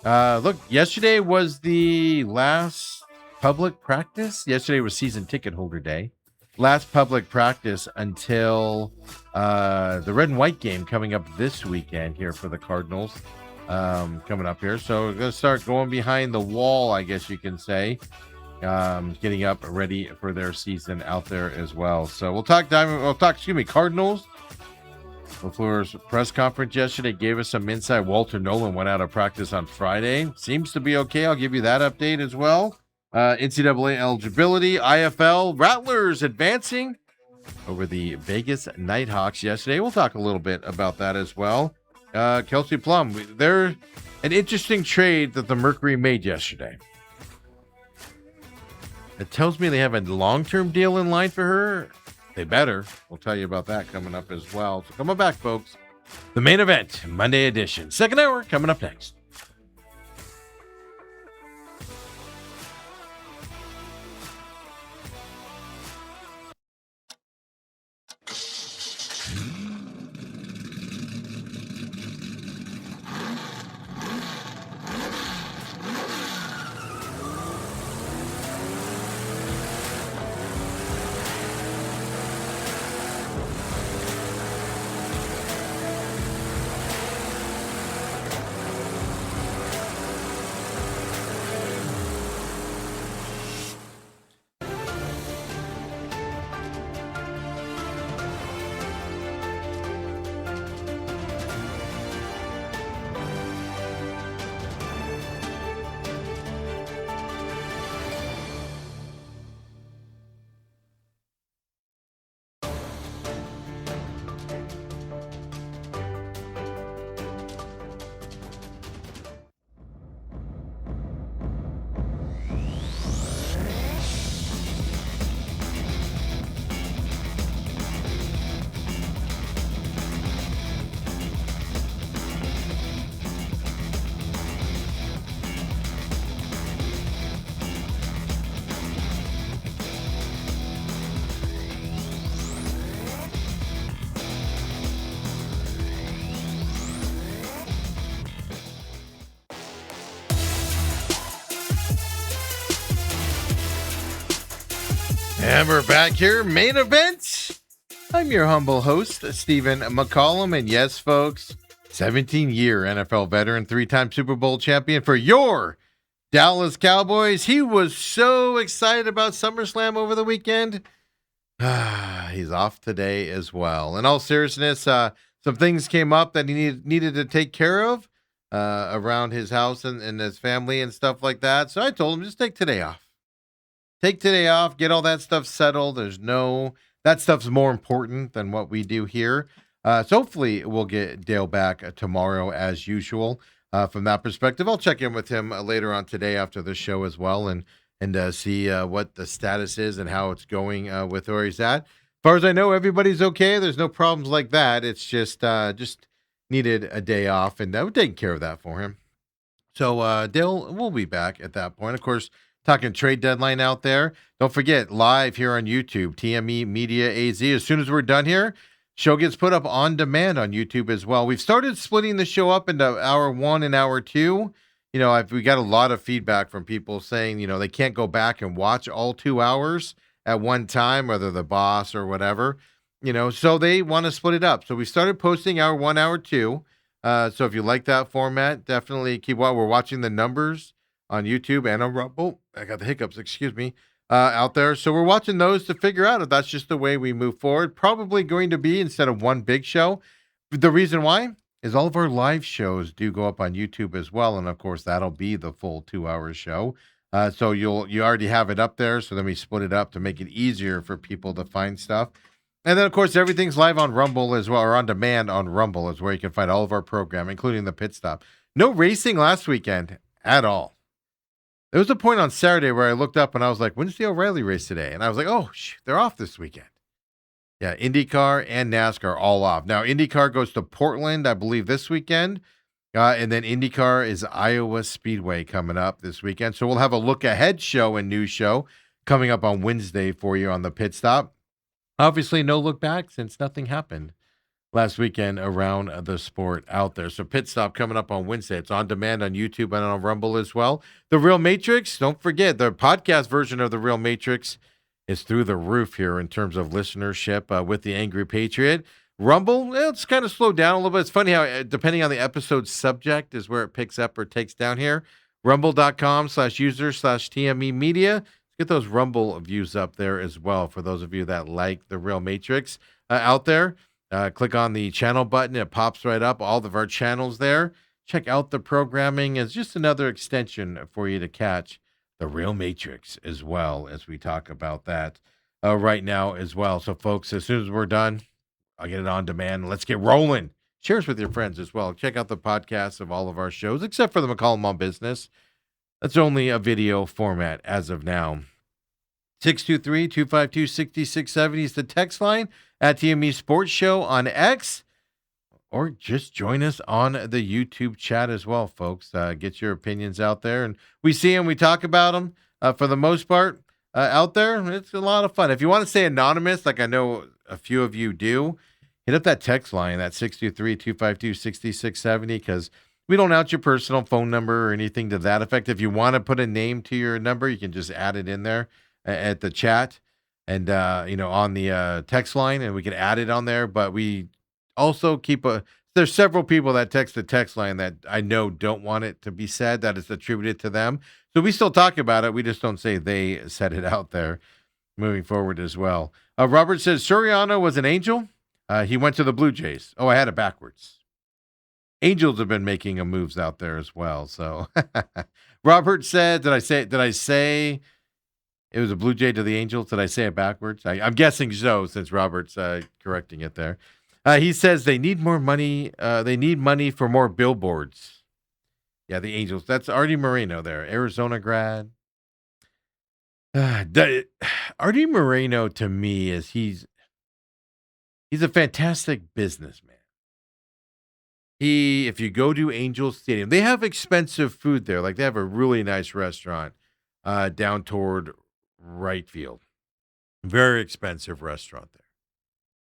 Look, yesterday was the last public practice. Yesterday was season ticket holder day. Last public practice until the red and white game coming up this weekend here for the Cardinals. Coming up here. So we're going to start going behind the wall, I guess you can say. Getting up ready for their season out there as well. So we'll talk Cardinals. LaFleur's press conference yesterday gave us some insight. Walter Nolan went out of practice on Friday. Seems to be okay. I'll give you that update as well. NCAA eligibility, IFL, Rattlers advancing over the Vegas Nighthawks yesterday. We'll talk a little bit about that as well. Kelsey Plum, they're an interesting trade that the Mercury made yesterday. It tells me they have a long-term deal in line for her. They better. We'll tell you about that coming up as well. So come on back, folks. The main event, Monday edition. Second hour coming up next. And we're back here, main event. I'm your humble host, Stephen McCollum. And yes, folks, 17-year NFL veteran, 3-time Super Bowl champion for your Dallas Cowboys. He was so excited about SummerSlam over the weekend. He's off today as well. In all seriousness, some things came up that he needed to take care of around his house and his family and stuff like that. So I told him, just take today off. Take today off, get all that stuff settled. That stuff's more important than what we do here. So hopefully we'll get Dale back tomorrow as usual. From that perspective, I'll check in with him later on today after the show as well and see what the status is and how it's going with where he's at. As far as I know, everybody's okay. There's no problems like that. It's just needed a day off, and we're taking care of that for him. So Dale will be back at that point. Of course, talking trade deadline out there. Don't forget, live here on YouTube, TME Media AZ. As soon as we're done here, show gets put up on demand on YouTube as well. We've started splitting the show up into hour 1 and hour 2. We got a lot of feedback from people saying, they can't go back and watch all 2 hours at one time, whether the boss or whatever, so they want to split it up. So we started posting hour 1, hour 2. So if you like that format, definitely keep while we're watching the numbers on YouTube and on Rumble. I got the hiccups, excuse me, out there. So we're watching those to figure out if that's just the way we move forward. Probably going to be instead of one big show. The reason why is all of our live shows do go up on YouTube as well. And of course, that'll be the full 2-hour show. So you already have it up there. So then we split it up to make it easier for people to find stuff. And then, of course, everything's live on Rumble as well, or on demand on Rumble is where you can find all of our program, including the pit stop. No racing last weekend at all. There was a point on Saturday where I looked up and I was like, when's the O'Reilly race today? And I was like, oh, they're off this weekend. Yeah, IndyCar and NASCAR all off. Now, IndyCar goes to Portland, I believe, this weekend. And then IndyCar is Iowa Speedway coming up this weekend. So we'll have a look-ahead show and news show coming up on Wednesday for you on the pit stop. Obviously, no look back since nothing happened last weekend around the sport out there. So pit stop coming up on Wednesday. It's on demand on YouTube and on Rumble as well. The Real Matrix, don't forget, the podcast version of The Real Matrix is through the roof here in terms of listenership with the Angry Patriot. Rumble, it's kind of slowed down a little bit. It's funny how, depending on the episode subject, is where it picks up or takes down here. Rumble.com/user/TME Media. Get those Rumble views up there as well for those of you that like The Real Matrix out there. Click on the channel button. It pops right up. All of our channels there. Check out the programming. It's just another extension for you to catch The Real Matrix as well as we talk about that right now as well. So, folks, as soon as we're done, I'll get it on demand. Let's get rolling. Share us with your friends as well. Check out the podcasts of all of our shows, except for the McCollum on Business. That's only a video format as of now. 623-252-6670 is the text line at TME Sports Show on X, or just join us on the YouTube chat as well, folks. Get your opinions out there, and we see them, we talk about them for the most part out there. It's a lot of fun. If you want to stay anonymous, like I know a few of you do, hit up that text line, that 623-252-6670, because we don't out your personal phone number or anything to that effect. If you want to put a name to your number, you can just add it in there at the chat and, on the text line, and we can add it on there. But we also there's several people that text the text line that I know don't want it to be said, that it's attributed to them. So we still talk about it. We just don't say they said it out there moving forward as well. Robert says, Soriano was an Angel. He went to the Blue Jays. Oh, I had it backwards. Angels have been making moves out there as well. So Robert said, did I say it was a Blue Jay to the Angels? Did I say it backwards? I'm guessing so, since Robert's correcting it there. He says they need more money. They need money for more billboards. Yeah, the Angels. That's Artie Moreno there, Arizona grad. Artie Moreno, to me, he's a fantastic businessman. If you go to Angels Stadium, they have expensive food there. Like, they have a really nice restaurant down toward right field. Very expensive restaurant there.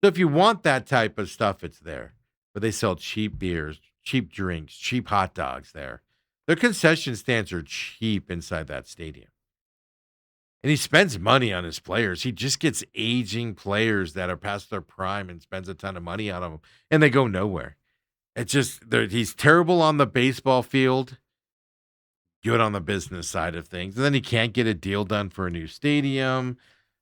So if you want that type of stuff, it's there. But they sell cheap beers, cheap drinks, cheap hot dogs there. Their concession stands are cheap inside that stadium. And he spends money on his players. He just gets aging players that are past their prime and spends a ton of money on them, and they go nowhere. It's just he's terrible on the baseball field, good on the business side of things. And then he can't get a deal done for a new stadium,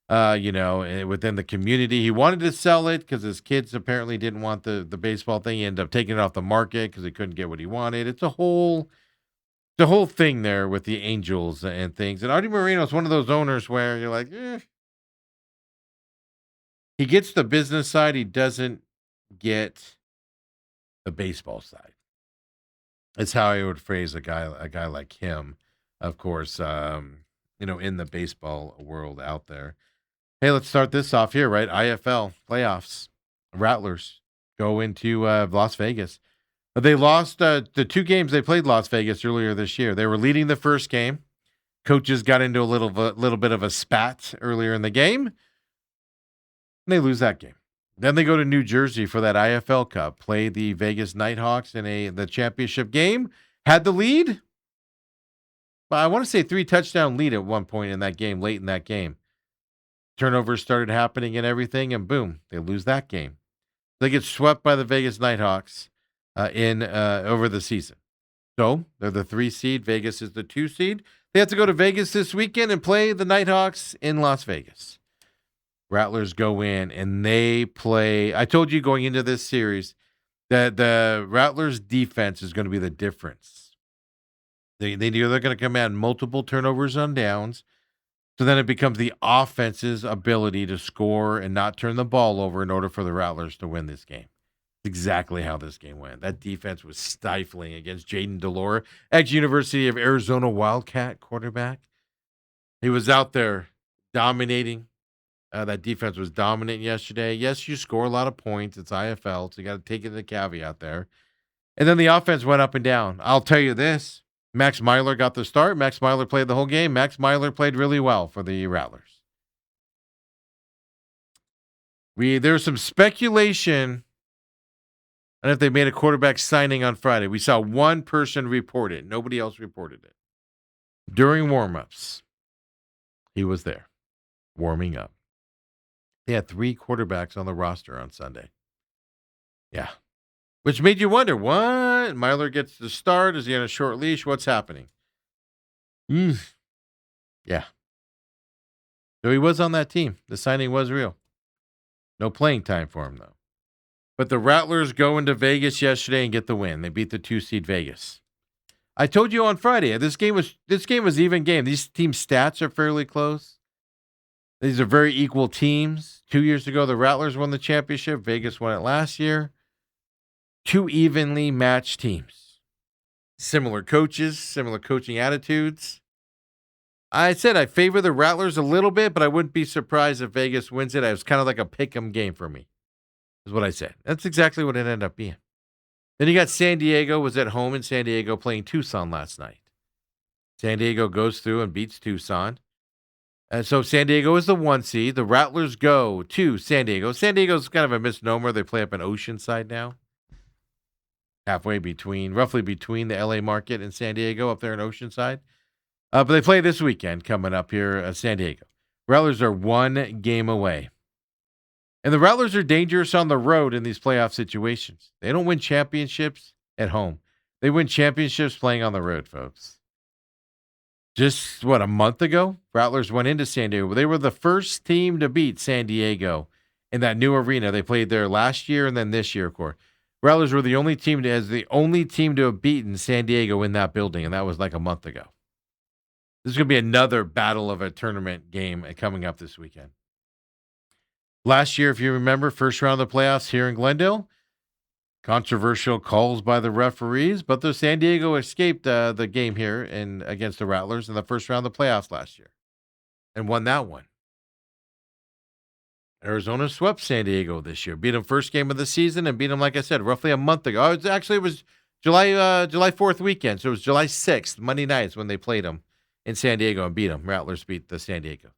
within the community. He wanted to sell it because his kids apparently didn't want the baseball thing. He ended up taking it off the market because he couldn't get what he wanted. It's the whole thing there with the Angels and things. And Artie Moreno is one of those owners where you're like, he gets the business side. He doesn't get the baseball side. It's how I would phrase a guy like him, of course, in the baseball world out there. Hey, let's start this off here, right? IFL playoffs. Rattlers go into Las Vegas. They lost the 2 games they played Las Vegas earlier this year. They were leading the first game. Coaches got into a little bit of a spat earlier in the game. And they lose that game. Then they go to New Jersey for that IFL Cup, play the Vegas Nighthawks in the championship game, had the lead. But I want to say 3-touchdown lead at one point in that game, late in that game. Turnovers started happening and everything, and boom, they lose that game. They get swept by the Vegas Nighthawks over the season. So they're the 3 seed. Vegas is the 2 seed. They have to go to Vegas this weekend and play the Nighthawks in Las Vegas. Rattlers go in and they play. I told you going into this series that the Rattlers defense is going to be the difference. They're going to command multiple turnovers on downs. So then it becomes the offense's ability to score and not turn the ball over in order for the Rattlers to win this game. Exactly how this game went. That defense was stifling against Jaden Delora, ex-University of Arizona Wildcat quarterback. He was out there dominating. That defense was dominant yesterday. Yes, you score a lot of points. It's IFL, so you got to take it the caveat there. And then the offense went up and down. I'll tell you this. Max Myler got the start. Max Myler played the whole game. Max Myler played really well for the Rattlers. There's some speculation on if they made a quarterback signing on Friday. We saw one person report it. Nobody else reported it. During warmups, he was there, warming up. They had 3 quarterbacks on the roster on Sunday. Yeah. Which made you wonder, what? Myler gets the start. Is he on a short leash? What's happening? Yeah. So he was on that team. The signing was real. No playing time for him, though. But the Rattlers go into Vegas yesterday and get the win. They beat the 2 seed Vegas. I told you on Friday, this game was even game. These team stats are fairly close. These are very equal teams. 2 years ago, the Rattlers won the championship. Vegas won it last year. 2 evenly matched teams. Similar coaches, similar coaching attitudes. I said I favor the Rattlers a little bit, but I wouldn't be surprised if Vegas wins it. It was kind of like a pick-em game for me, is what I said. That's exactly what it ended up being. Then you got San Diego, was at home in San Diego playing Tucson last night. San Diego goes through and beats Tucson. And so San Diego is the 1 seed. The Rattlers go to San Diego. San Diego's kind of a misnomer. They play up in Oceanside now. Roughly between the LA market and San Diego up there in Oceanside. But they play this weekend coming up here, San Diego. Rattlers are 1 game away. And the Rattlers are dangerous on the road in these playoff situations. They don't win championships at home. They win championships playing on the road, folks. Just, a month ago, Rattlers went into San Diego. They were the first team to beat San Diego in that new arena. They played there last year and then this year, of course. Rattlers were the only team to have beaten San Diego in that building, and that was like a month ago. This is going to be another battle of a tournament game coming up this weekend. Last year, if you remember, first round of the playoffs here in Glendale, controversial calls by the referees, but the San Diego escaped the game here against the Rattlers in the first round of the playoffs last year and won that one. Arizona swept San Diego this year, beat them first game of the season and beat them, like I said, roughly a month ago. It was July 4th weekend, so it was July 6th, Monday nights when they played them in San Diego and beat them. Rattlers beat the San Diego.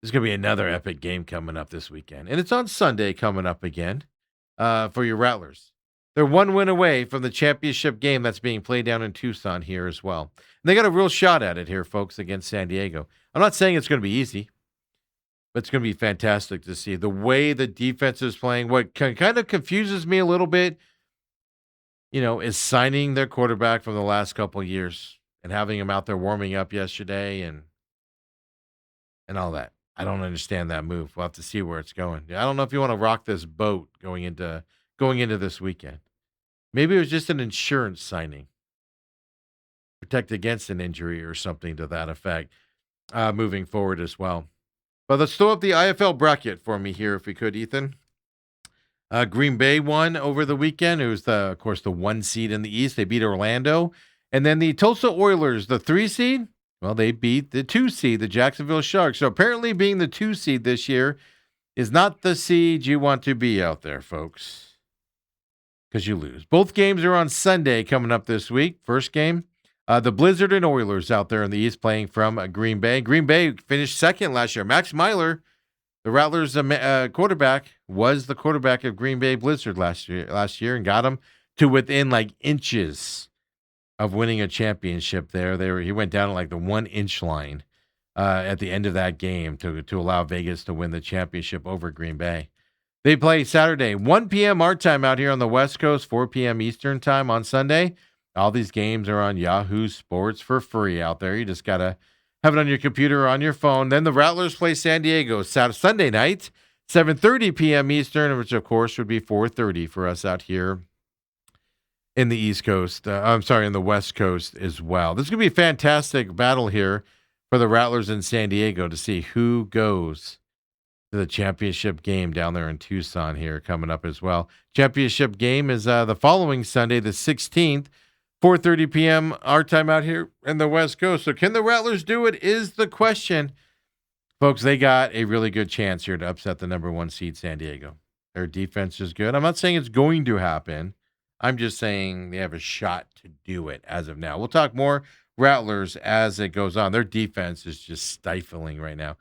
There's going to be another epic game coming up this weekend. And it's on Sunday coming up again for your Rattlers. They're one win away from the championship game that's being played down in Tucson here as well. And they got a real shot at it here, folks, against San Diego. I'm not saying it's going to be easy, but it's going to be fantastic to see the way the defense is playing. What kind of confuses me a little bit, is signing their quarterback from the last couple of years and having him out there warming up yesterday and all that. I don't understand that move. We'll have to see where it's going. I don't know if you want to rock this boat going into this weekend. Maybe it was just an insurance signing, protect against an injury or something to that effect, moving forward as well. But let's throw up the IFL bracket for me here, if we could, Ethan. Green Bay won over the weekend. It was, of course, the 1 seed in the East. They beat Orlando. And then the Tulsa Oilers, the 3 seed, well, they beat the 2 seed, the Jacksonville Sharks. So apparently being the 2 seed this year is not the seed you want to be out there, folks, because you lose. Both games are on Sunday coming up this week. First game, the Blizzard and Oilers out there in the East playing from Green Bay. Green Bay finished second last year. Max Myler, the Rattlers quarterback, was the quarterback of Green Bay Blizzard last year and got him to within like inches of winning a championship there. He went down at like the 1 inch line at the end of that game to allow Vegas to win the championship over Green Bay. They play Saturday, 1 p.m. our time out here on the West Coast, 4 p.m. Eastern time on Sunday. All these games are on Yahoo Sports for free out there. You just got to have it on your computer or on your phone. Then the Rattlers play San Diego Sunday night, 7:30 p.m. Eastern, which of course would be 4:30 for us out here in the East Coast. In the West Coast as well. This is going to be a fantastic battle here for the Rattlers in San Diego to see who goes to the championship game down there in Tucson here coming up as well. Championship game is the following Sunday, the 16th, 4:30 p.m. our time out here in the West Coast. So can the Rattlers do it is the question. Folks, they got a really good chance here to upset the number 1 seed San Diego. Their defense is good. I'm not saying it's going to happen. I'm just saying they have a shot to do it as of now. We'll talk more Rattlers as it goes on. Their defense is just stifling right now.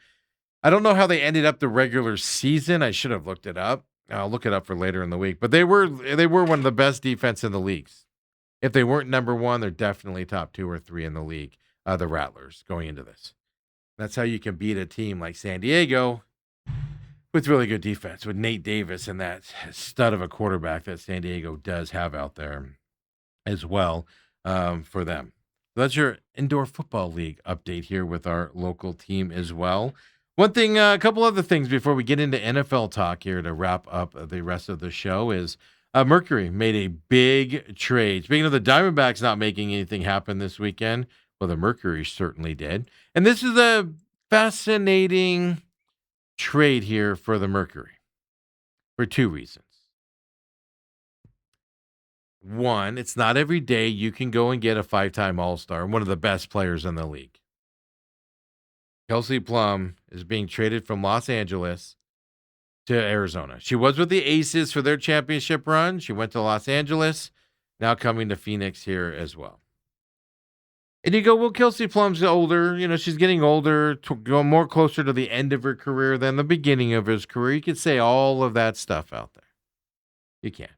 I don't know how they ended up the regular season. I should have looked it up. I'll look it up for later in the week. But they were one of the best defense in the leagues. If they weren't number 1, they're definitely top 2 or 3 in the league, the Rattlers, going into this. That's how you can beat a team like San Diego with really good defense, with Nate Davis and that stud of a quarterback that San Diego does have out there as well for them. That's your Indoor Football League update here with our local team as well. One thing, a couple other things before we get into NFL talk here to wrap up the rest of the show is Mercury made a big trade. Speaking of the Diamondbacks not making anything happen this weekend, well, the Mercury certainly did. And this is a fascinating trade here for the Mercury for 2 reasons. One, it's not every day you can go and get a 5-time All-Star and one of the best players in the league. Kelsey Plum is being traded from Los Angeles to Arizona. She was with the Aces for their championship run. She went to Los Angeles, now coming to Phoenix here as well. And you go, well, Kelsey Plum's older. She's getting older, to go more closer to the end of her career than the beginning of his career. You could say all of that stuff out there. You can.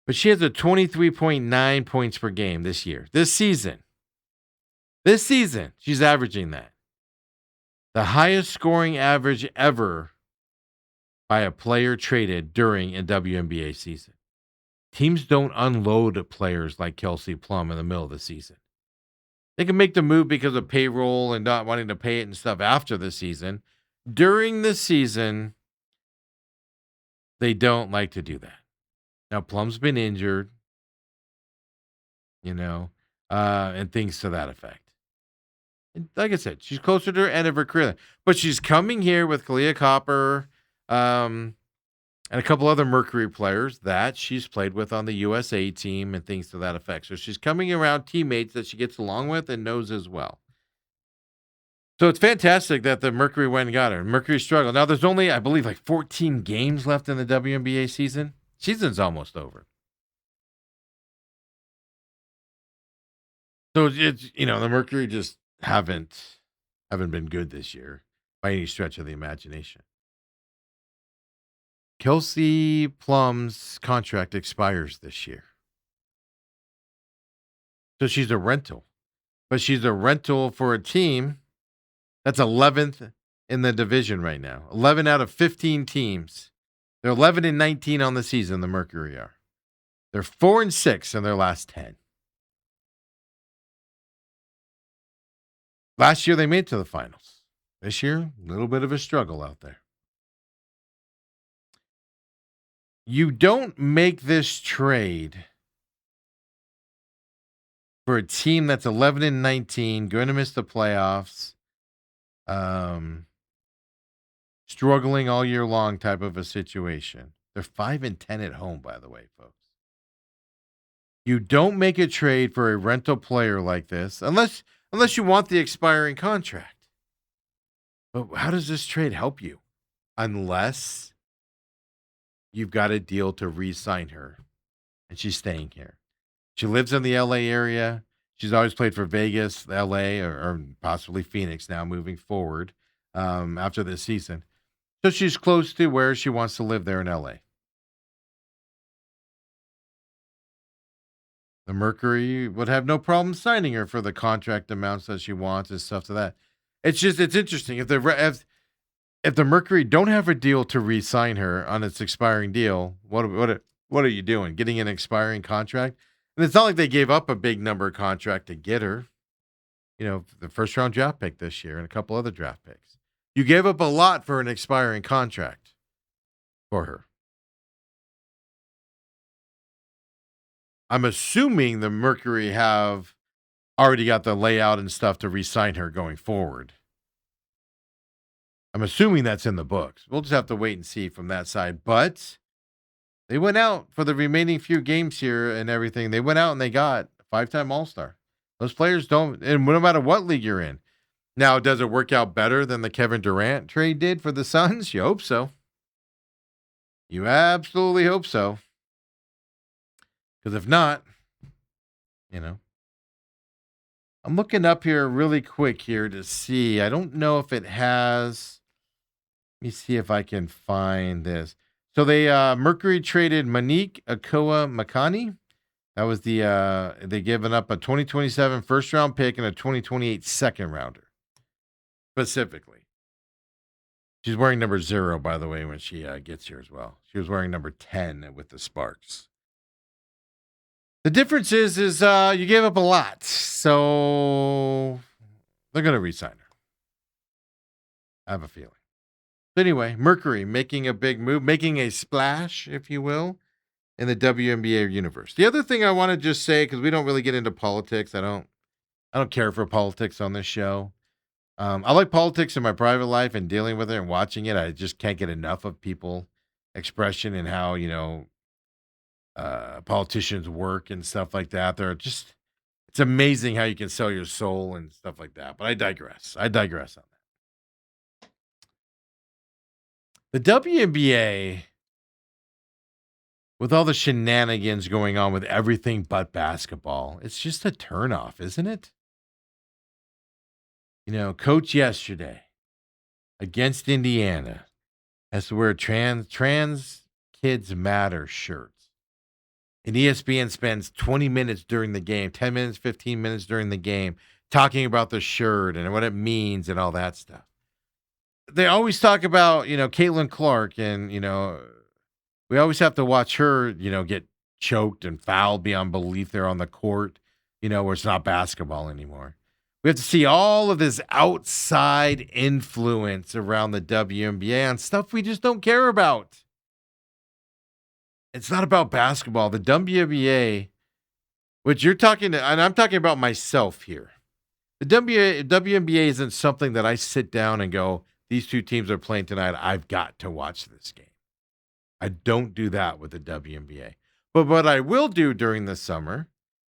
But she has a 23.9 points per game this year. This season, she's averaging that. The highest scoring average ever by a player traded during a WNBA season. Teams don't unload players like Kelsey Plum in the middle of the season. They can make the move because of payroll and not wanting to pay it and stuff after the season. During the season, they don't like to do that. Now, Plum's been injured, and things to that effect. And like I said, she's closer to her end of her career. But she's coming here with Kalia Copper and a couple other Mercury players that she's played with on the USA team and things to that effect. So she's coming around teammates that she gets along with and knows as well. So it's fantastic that the Mercury went and got her. Mercury struggled. Now there's only, I believe, like 14 games left in the WNBA season. Season's almost over. So it's, the Mercury just haven't been good this year by any stretch of the imagination. Kelsey Plum's contract expires this year. So she's a rental. But she's a rental for a team that's 11th in the division right now. 11 out of 15 teams. They're 11-19 on the season, the Mercury are. They're 4-6 in their last 10. Last year, they made it to the finals. This year, a little bit of a struggle out there. You don't make this trade for a team that's 11-19, going to miss the playoffs, struggling all year long type of a situation. They're 5-10 at home, by the way, folks. You don't make a trade for a rental player like this unless you want the expiring contract. But how does this trade help you? Unless you've got a deal to re-sign her and she's staying here. She lives in the LA area. She's always played for Vegas, LA, or possibly Phoenix now moving forward after this season. So she's close to where she wants to live there in LA. The Mercury would have no problem signing her for the contract amounts that she wants and stuff to that. It's interesting. If the Mercury don't have a deal to re-sign her on its expiring deal, what are you doing? Getting an expiring contract? And it's not like they gave up a big number contract to get her. You know, the first round draft pick this year and a couple other draft picks. You gave up a lot for an expiring contract for her. I'm assuming the Mercury have already got the layout and stuff to re-sign her going forward. I'm assuming that's in the books. We'll just have to wait and see from that side. But they went out for the remaining few games here and everything. They went out and they got a 5-time All-Star. Those players don't, and no matter what league you're in. Now, does it work out better than the Kevin Durant trade did for the Suns? You hope so. You absolutely hope so. Because if not, you know. I'm looking up here really quick here to see. I don't know if it has. Let me see if I can find this. So they Mercury traded Monique Akoa Makani. That was they given up a 2027 first round pick and a 2028 second rounder. Specifically. She's wearing number 0, by the way, when she gets here as well. She was wearing number 10 with the Sparks. The difference is you gave up a lot, so they're going to re-sign her. I have a feeling. But anyway, Mercury making a big move, making a splash, if you will, in the WNBA universe. The other thing I want to just say, because we don't really get into politics, I don't care for politics on this show. I like politics in my private life and dealing with it and watching it. I just can't get enough of people expression and how, politicians work and stuff like that. It's amazing how you can sell your soul and stuff like that. But I digress on that. The WNBA, with all the shenanigans going on with everything but basketball, it's just a turnoff, isn't it? Coach yesterday against Indiana has to wear trans kids matter shirts. And ESPN spends 20 minutes during the game, 10 minutes, 15 minutes during the game, talking about the shirt and what it means and all that stuff. They always talk about, Caitlin Clark, and, we always have to watch her, get choked and fouled beyond belief there on the court, where it's not basketball anymore. We have to see all of this outside influence around the WNBA on stuff we just don't care about. It's not about basketball. The WNBA, which you're talking to, and I'm talking about myself here. The WNBA isn't something that I sit down and go, these two teams are playing tonight. I've got to watch this game. I don't do that with the WNBA. But what I will do during the summer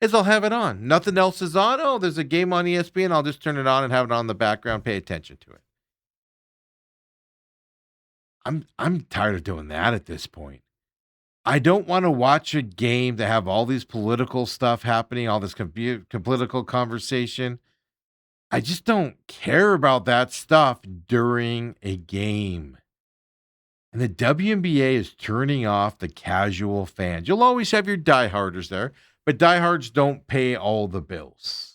is I'll have it on. Nothing else is on. Oh, there's a game on ESPN. I'll just turn it on and have it on in the background. Pay attention to it. I'm tired of doing that at this point. I don't want to watch a game that have all these political stuff happening, all this political conversation. I just don't care about that stuff during a game. And the WNBA is turning off the casual fans. You'll always have your dieharders there, but diehards don't pay all the bills.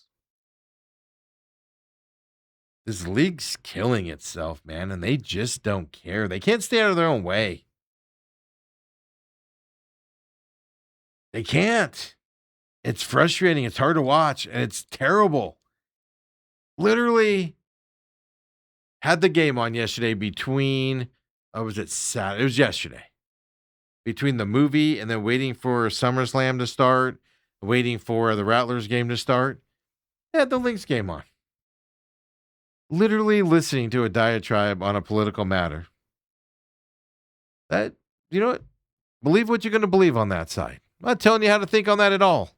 This league's killing itself, man, and they just don't care. They can't stay out of their own way. They can't. It's frustrating. It's hard to watch, and it's terrible. Literally had the game on yesterday between, was it Saturday? It was yesterday. Between the movie and then waiting for SummerSlam to start, waiting for the Rattlers game to start. They had the Lynx game on. Literally listening to a diatribe on a political matter. That, you know what? Believe what you're going to believe on that side. I'm not telling you how to think on that at all.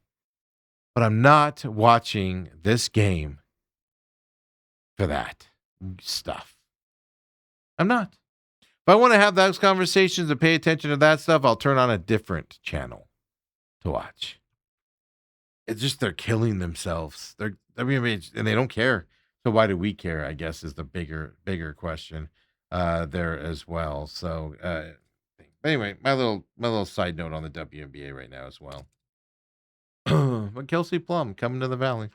But I'm not watching this game for that stuff. I'm not. If I want to have those conversations and pay attention to that stuff, I'll turn on a different channel to watch. It's just they're killing themselves. And they don't care. So why do we care, I guess, is the bigger question there as well. So anyway, my little side note on the WNBA right now as well. But Kelsey Plum coming to the Valley.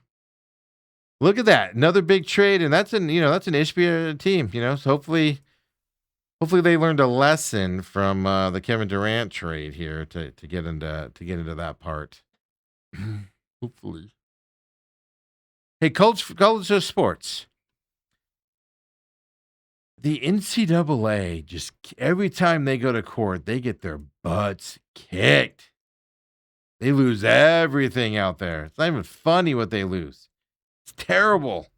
Look at that. Another big trade, and that's an Ishbia team, so hopefully they learned a lesson from the Kevin Durant trade here to get into that part. Hopefully. Hey, college sports. The NCAA, just every time they go to court, they get their butts kicked. They lose everything out there. It's not even funny what they lose. It's terrible.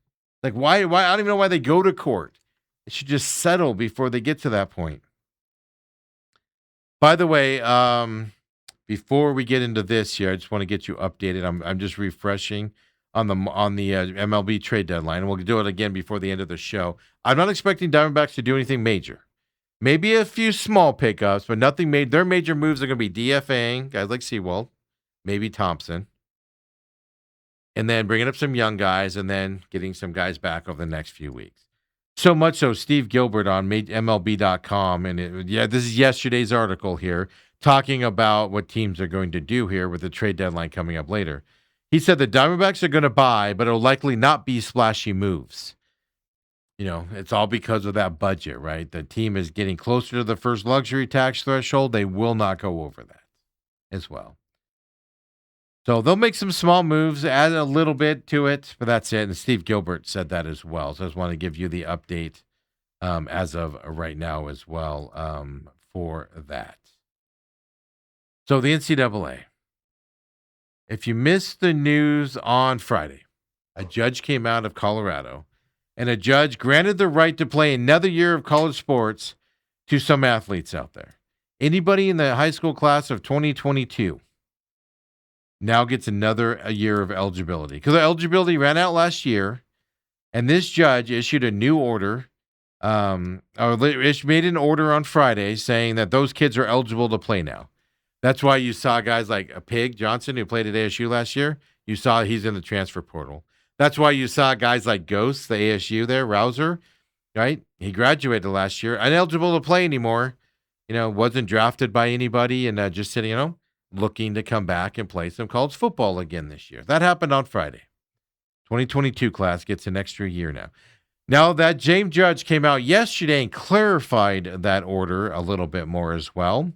Like, why? I don't even know why they go to court. They should just settle before they get to that point. By the way, before we get into this here, I just want to get you updated. I'm just refreshing on the MLB trade deadline, and we'll do it again before the end of the show. I'm not expecting Diamondbacks to do anything major. Maybe a few small pickups, but nothing made. Their major moves are going to be DFAing guys like Sewald, maybe Thompson, and then bringing up some young guys, and then getting some guys back over the next few weeks. So much so, Steve Gilbert on MLB.com, and this is yesterday's article here, talking about what teams are going to do here with the trade deadline coming up later. He said the Diamondbacks are going to buy, but it'll likely not be splashy moves. It's all because of that budget, right? The team is getting closer to the first luxury tax threshold. They will not go over that as well. So they'll make some small moves, add a little bit to it, but that's it. And Steve Gilbert said that as well. So I just want to give you the update as of right now as well for that. So the NCAA. If you missed the news on Friday, a judge came out of Colorado, and a judge granted the right to play another year of college sports to some athletes out there. Anybody in the high school class of 2022 now gets another year of eligibility, because the eligibility ran out last year, and this judge issued a new order, made an order on Friday saying that those kids are eligible to play now. That's why you saw guys like a Pig Johnson, who played at ASU last year. You saw he's in the transfer portal. That's why you saw guys like Ghost, the ASU there, Rouser, right? He graduated last year, ineligible to play anymore. Wasn't drafted by anybody, and just sitting, looking to come back and play some college football again this year. That happened on Friday. 2022 class gets an extra year now. Now that James Judge came out yesterday and clarified that order a little bit more as well.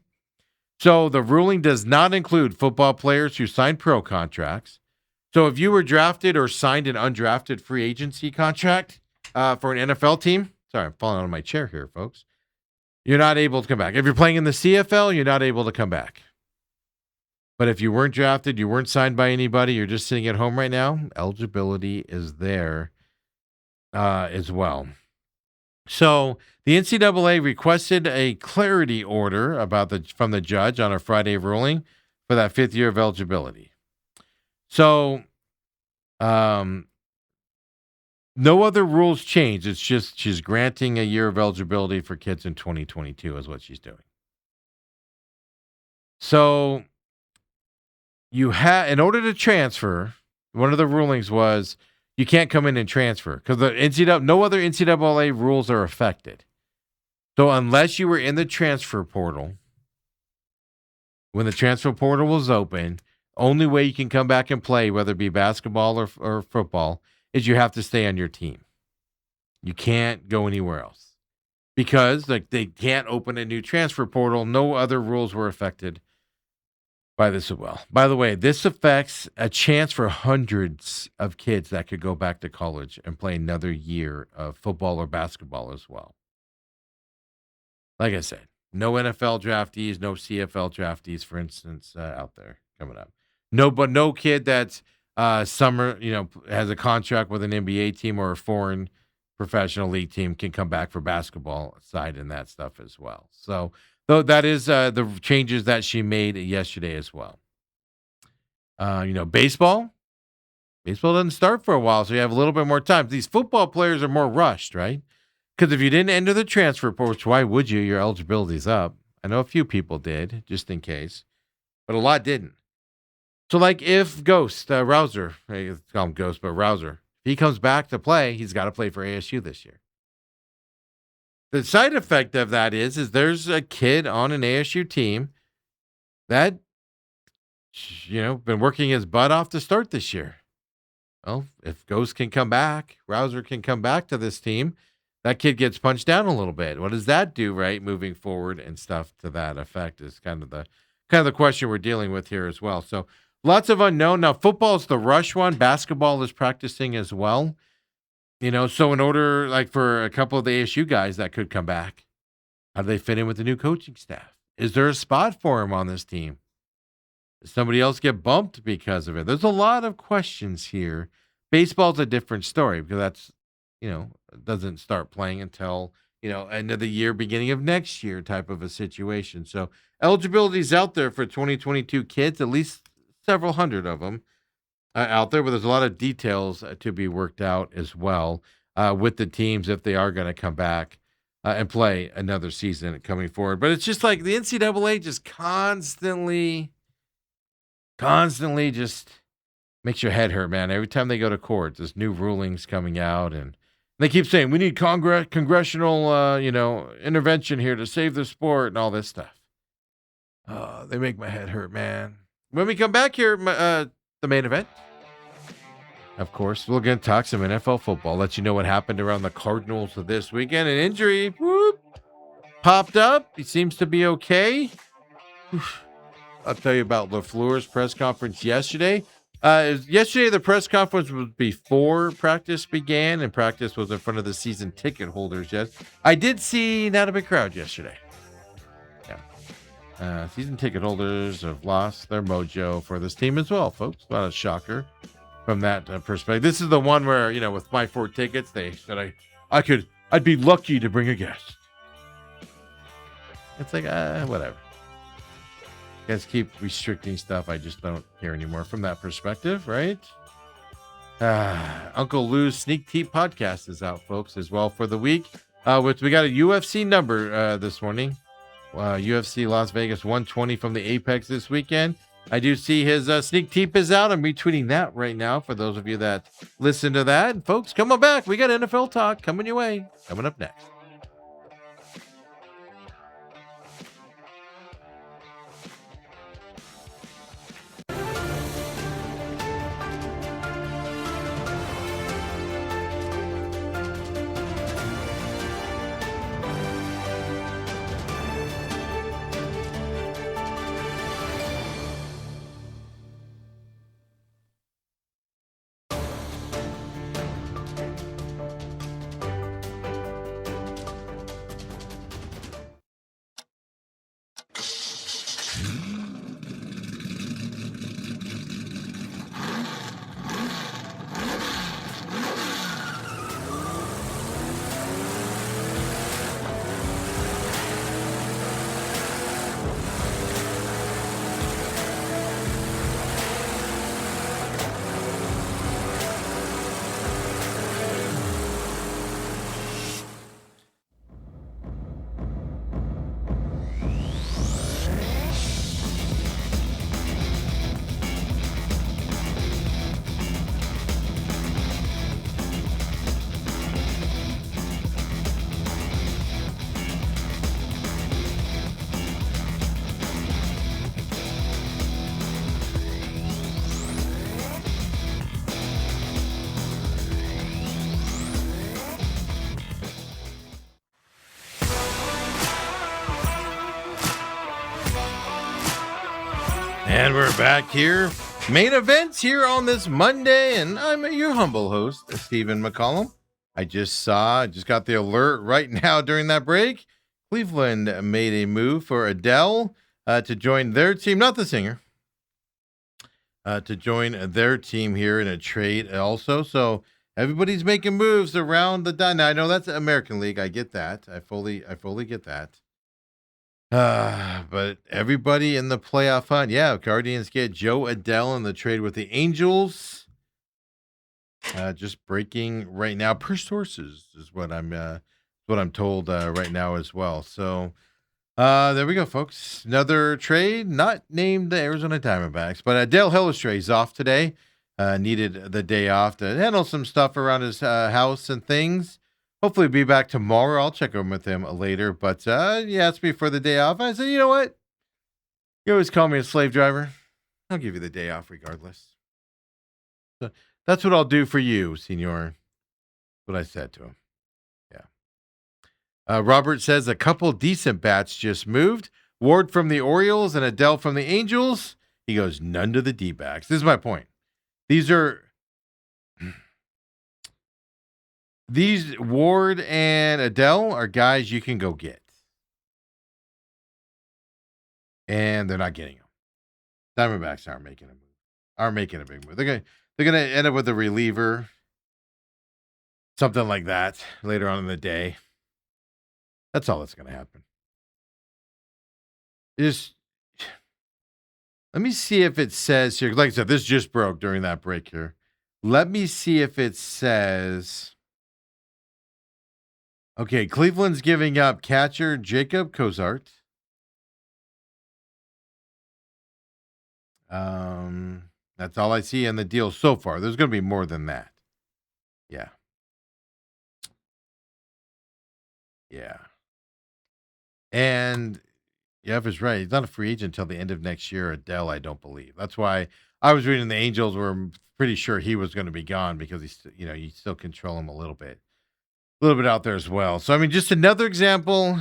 So the ruling does not include football players who signed pro contracts. So if you were drafted or signed an undrafted free agency contract for an NFL team, sorry, I'm falling out of my chair here, folks. You're not able to come back. If you're playing in the CFL, you're not able to come back. But if you weren't drafted, you weren't signed by anybody, you're just sitting at home right now, eligibility is there as well. So the NCAA requested a clarity order from the judge on a Friday ruling for that fifth year of eligibility. So no other rules change. It's just she's granting a year of eligibility for kids in 2022 is what she's doing. So in order to transfer, one of the rulings was you can't come in and transfer because no other NCAA rules are affected. So unless you were in the transfer portal, when the transfer portal was open, only way you can come back and play, whether it be basketball or football, is you have to stay on your team. You can't go anywhere else because they can't open a new transfer portal. No other rules were affected by this as well. By the way, this affects a chance for hundreds of kids that could go back to college and play another year of football or basketball as well. Like I said, no NFL draftees, no CFL draftees, for instance, out there coming up. No kid that's summer, has a contract with an NBA team or a foreign professional league team can come back for basketball side and that stuff as well. So, though that is the changes that she made yesterday as well. Baseball doesn't start for a while, so you have a little bit more time. These football players are more rushed, right? Because if you didn't enter the transfer portal, which why would you? Your eligibility's up. I know a few people did, just in case, but a lot didn't. So, like if Ghost, Rouser, I call him Ghost, but Rouser, if he comes back to play, he's got to play for ASU this year. The side effect of that is there's a kid on an ASU team that, been working his butt off to start this year. Well, if Ghost can come back, Rouser can come back to this team, that kid gets punched down a little bit. What does that do, right, moving forward and stuff to that effect is kind of the question we're dealing with here as well. So lots of unknown. Now, football is the rush one. Basketball is practicing as well. So in order, like for a couple of the ASU guys that could come back, how do they fit in with the new coaching staff? Is there a spot for him on this team? Does somebody else get bumped because of it? There's a lot of questions here. Baseball's a different story because that's, doesn't start playing until, end of the year, beginning of next year type of a situation. So eligibility's out there for 2022 kids, at least several hundred of them out there, but there's a lot of details to be worked out as well with the teams if they are going to come back and play another season coming forward. But it's just like the NCAA just constantly just makes your head hurt, man. Every time they go to court, there's new rulings coming out, and they keep saying we need congressional, intervention here to save the sport and all this stuff. They make my head hurt, man. When we come back here, the main event, of course, we're going to talk some NFL football. Let you know what happened around the Cardinals this weekend. An injury popped up. He seems to be okay. I'll tell you about LaFleur's press conference yesterday. Yesterday, the press conference was before practice began, and practice was in front of the season ticket holders. Yes, I did see not a big crowd yesterday. Yeah, season ticket holders have lost their mojo for this team as well, folks. Not a shocker from that perspective. This is the one where with my 4 tickets, they said I'd be lucky to bring a guest. It's like whatever. You guys keep restricting stuff. I just don't care anymore from that perspective, right? Uncle Lou's Sneak Teep podcast is out, folks, as well for the week. We got a UFC number this morning. UFC Las Vegas 120 from the Apex this weekend. I do see his Sneak Teep is out. I'm retweeting that right now for those of you that listen to that. And folks, come on back. We got NFL talk coming your way. Coming up next. And we're back here. Main events here on this Monday, and I'm your humble host, Stephen McCollum. I just got the alert right now during that break. Cleveland made a move for Adele to join their team, not the singer, to join their team here in a trade also. So everybody's making moves around the dime. Now, I know that's American League. I get that. I fully get that. But everybody in the playoff hunt, Guardians get Joe Adele in the trade with the Angels. Just breaking right now per sources is what I'm told right now as well. So there we go, folks. Another trade, not named the Arizona Diamondbacks, but Dale Hellestrae is off today. Needed the day off to handle some stuff around his house and things. Hopefully be back tomorrow. I'll check in with him later. But he asked me for the day off. I said, you know what? You always call me a slave driver. I'll give you the day off regardless. So that's what I'll do for you, senor. What I said to him. Yeah. Robert says a couple decent bats just moved. Ward from the Orioles and Adele from the Angels. He goes, none to the D-backs. This is my point. These Ward and Adele are guys you can go get. And they're not getting them. Diamondbacks aren't making a big move. They're gonna end up with a reliever. Something like that later on in the day. That's all that's gonna happen. Just let me see if it says here. Like I said, this just broke during that break here. Let me see if it says. Okay, Cleveland's giving up catcher Jacob Cozart. That's all I see in the deal so far. There's going to be more than that. Yeah. And Jeff is right. He's not a free agent until the end of next year. Adele, I don't believe. That's why I was reading the Angels were pretty sure he was going to be gone because you still control him a little bit out there as well. So, I mean, just another example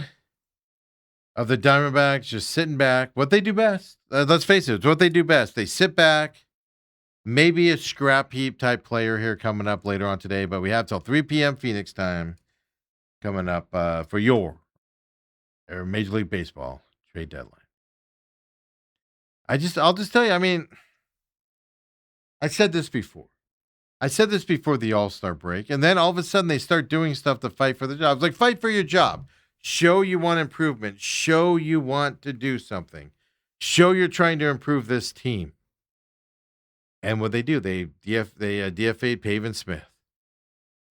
of the Diamondbacks just sitting back. What they do best. Let's face it. It's what they do best. They sit back. Maybe a scrap heap type player here coming up later on today, but we have till 3 p.m. Phoenix time coming up for your Major League Baseball trade deadline. I'll just tell you, I mean, I said this before the All-Star break, and then all of a sudden they start doing stuff to fight for the jobs. Like, fight for your job. Show you want improvement. Show you want to do something. Show you're trying to improve this team. And what they do, they DFA'd Pavin Smith.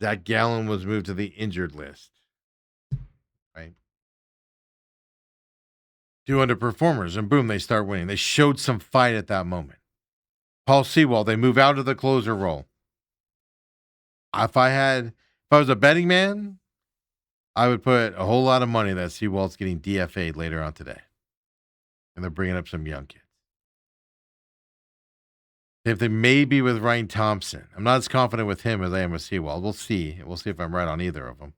Zach Gallen was moved to the injured list. Right? 2 underperformers, and boom, they start winning. They showed some fight at that moment. Paul Sewald, they move out of the closer role. If I was a betting man, I would put a whole lot of money that Sewald's getting DFA'd later on today. And they're bringing up some young kids. If they may be with Ryan Thompson. I'm not as confident with him as I am with Sewald. We'll see. We'll see if I'm right on either of them.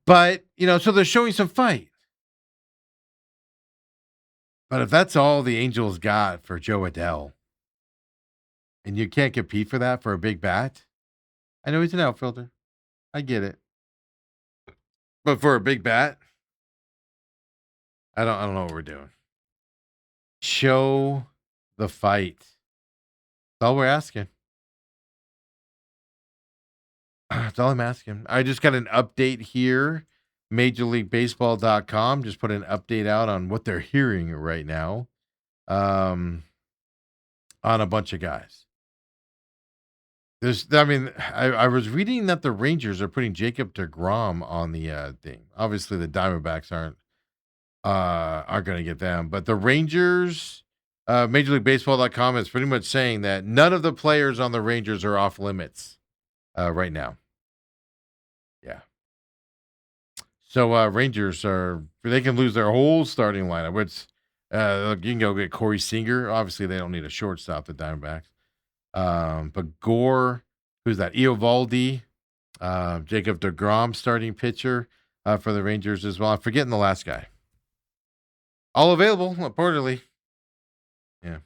But, so they're showing some fight. But if that's all the Angels got for Joe Adele, and you can't compete for that for a big bat, I know he's an outfielder. I get it. But for a big bat, I don't know what we're doing. Show the fight. That's all we're asking. That's all I'm asking. I just got an update here. MajorLeagueBaseball.com just put an update out on what they're hearing right now on a bunch of guys. I was reading that the Rangers are putting Jacob deGrom on the thing. Obviously, the Diamondbacks aren't going to get them, but the Rangers, MajorLeagueBaseball.com is pretty much saying that none of the players on the Rangers are off limits right now. Yeah. So Rangers they can lose their whole starting lineup. Which you can go get Corey Seager. Obviously, they don't need a shortstop. The Diamondbacks. But Gore, who's that? Eovaldi, Jacob deGrom, starting pitcher for the Rangers as well. I'm forgetting the last guy. All available, reportedly. Yeah.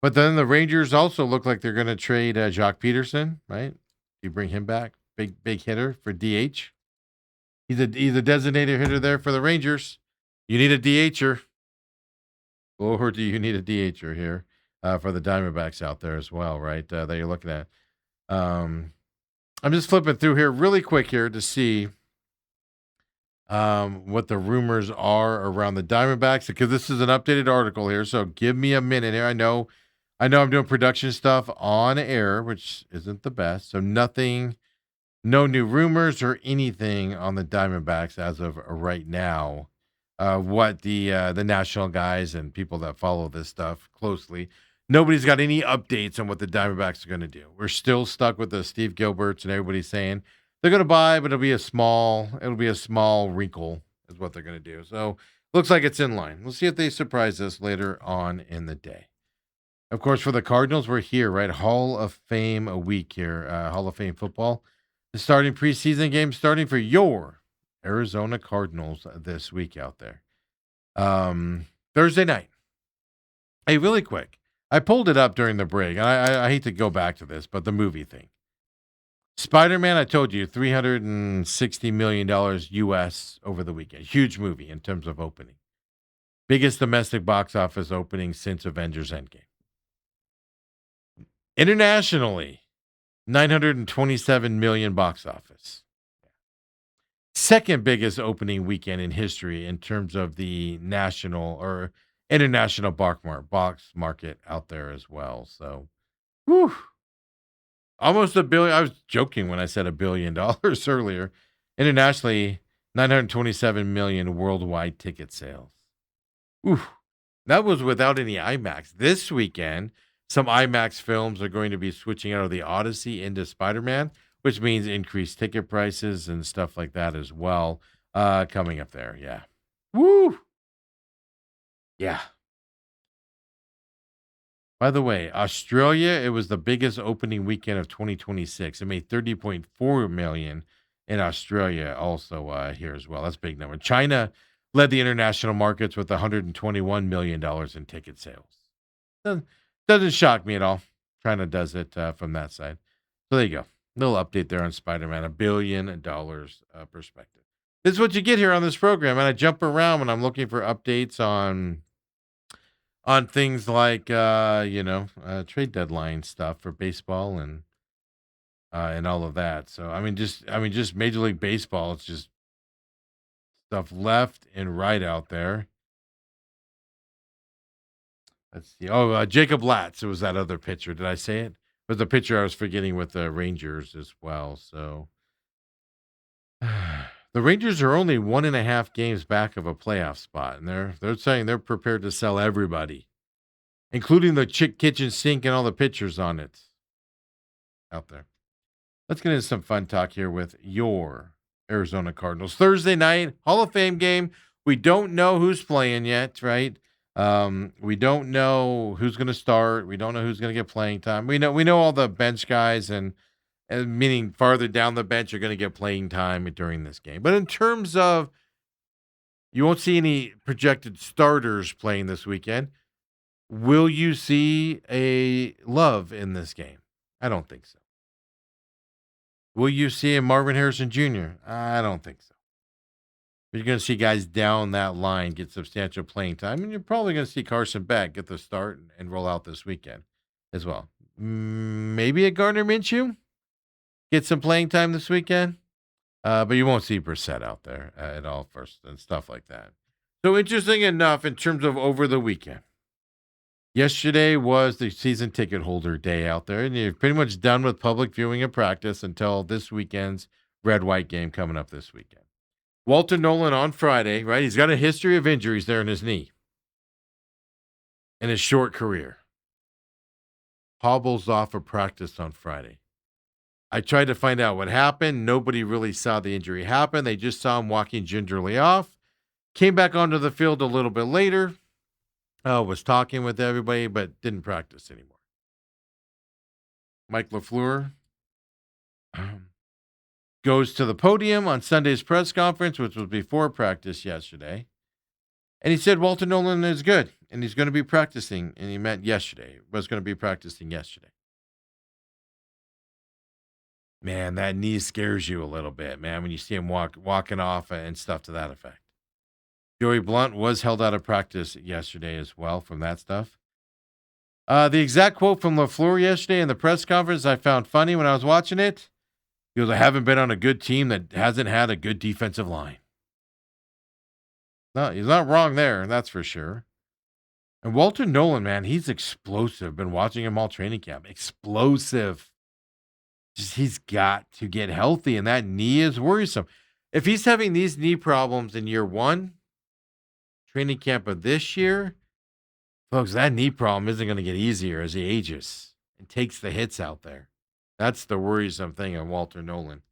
But then the Rangers also look like they're going to trade Jock Peterson, right? You bring him back, big hitter for DH. He's a designated hitter there for the Rangers. You need a DHer, or do you need a DHer here for the Diamondbacks out there as well, right? That you're looking at. I'm just flipping through here really quick here to see what the rumors are around the Diamondbacks, because this is an updated article here. So give me a minute here. I know I'm doing production stuff on air, which isn't the best. So nothing, no new rumors or anything on the Diamondbacks as of right now. What the national guys and people that follow this stuff closely, nobody's got any updates on what the Diamondbacks are going to do. We're still stuck with the Steve Gilberts and everybody saying they're going to buy, but it'll be a small wrinkle is what they're going to do. So looks like it's in line. We'll see if they surprise us later on in the day. Of course, for the Cardinals, we're here, right? Hall of Fame a week here. Hall of Fame football. The starting preseason game starting for your Arizona Cardinals this week out there. Thursday night. Hey, really quick. I pulled it up during the break. I hate to go back to this, but the movie thing. Spider-Man, I told you, $360 million US over the weekend. Huge movie in terms of opening. Biggest domestic box office opening since Avengers Endgame. Internationally, 927 million box office. Second biggest opening weekend in history in terms of the national or international box market out there as well. So, whew, almost $1 billion. I was joking when I said $1 billion earlier. Internationally, 927 million worldwide ticket sales. Ooh, that was without any IMAX. This weekend, some IMAX films are going to be switching out of the Odyssey into Spider-Man, which means increased ticket prices and stuff like that as well. Coming up there, yeah. Woo! Yeah. By the way, Australia, it was the biggest opening weekend of 2026. It made 30.4 million in Australia also here as well. That's a big number. China led the international markets with $121 million in ticket sales. Doesn't shock me at all. China does it from that side. So there you go. Little update there on Spider-Man, $1 billion perspective. This is what you get here on this program. And I jump around when I'm looking for updates on things like, trade deadline stuff for baseball and all of that. So, just Major League Baseball. It's just stuff left and right out there. Let's see. Oh, Jacob Latz. It was that other pitcher. Did I say it? It was the pitcher I was forgetting with the Rangers as well. So the Rangers are only 1.5 games back of a playoff spot, and they're saying they're prepared to sell everybody, including the kitchen sink and all the pitchers on it out there. Let's get into some fun talk here with your Arizona Cardinals. Thursday night, Hall of Fame game. We don't know who's playing yet, right? We don't know who's going to start. We don't know who's going to get playing time. We know all the bench guys and meaning farther down the bench are going to get playing time during this game. But in terms of, you won't see any projected starters playing this weekend. Will you see a Love in this game? I don't think so. Will you see a Marvin Harrison Jr.? I don't think so. You're going to see guys down that line get substantial playing time, and you're probably going to see Carson Beck get the start and roll out this weekend as well. Maybe a Gardner Minshew get some playing time this weekend, but you won't see Brissett out there at all first and stuff like that. So interesting enough in terms of over the weekend. Yesterday was the season ticket holder day out there, and you're pretty much done with public viewing and practice until this weekend's red-white game coming up this weekend. Walter Nolan on Friday, right? He's got a history of injuries there in his knee in his short career. Hobbles off of practice on Friday. I tried to find out what happened. Nobody really saw the injury happen. They just saw him walking gingerly off. Came back onto the field a little bit later. Was talking with everybody, but didn't practice anymore. Mike LaFleur goes to the podium on Sunday's press conference, which was before practice yesterday. And he said Walter Nolan is good, and he's going to be practicing, and he meant yesterday, was going to be practicing yesterday. Man, that knee scares you a little bit, man, when you see him walking off and stuff to that effect. Joey Blunt was held out of practice yesterday as well from that stuff. The exact quote from LaFleur yesterday in the press conference I found funny when I was watching it. He goes, I haven't been on a good team that hasn't had a good defensive line. No, he's not wrong there, that's for sure. And Walter Nolan, man, he's explosive. Been watching him all training camp. Explosive. Just he's got to get healthy, and that knee is worrisome. If he's having these knee problems in year one, training camp of this year, folks, that knee problem isn't going to get easier as he ages and takes the hits out there. That's the worrisome thing on Walter Nolan.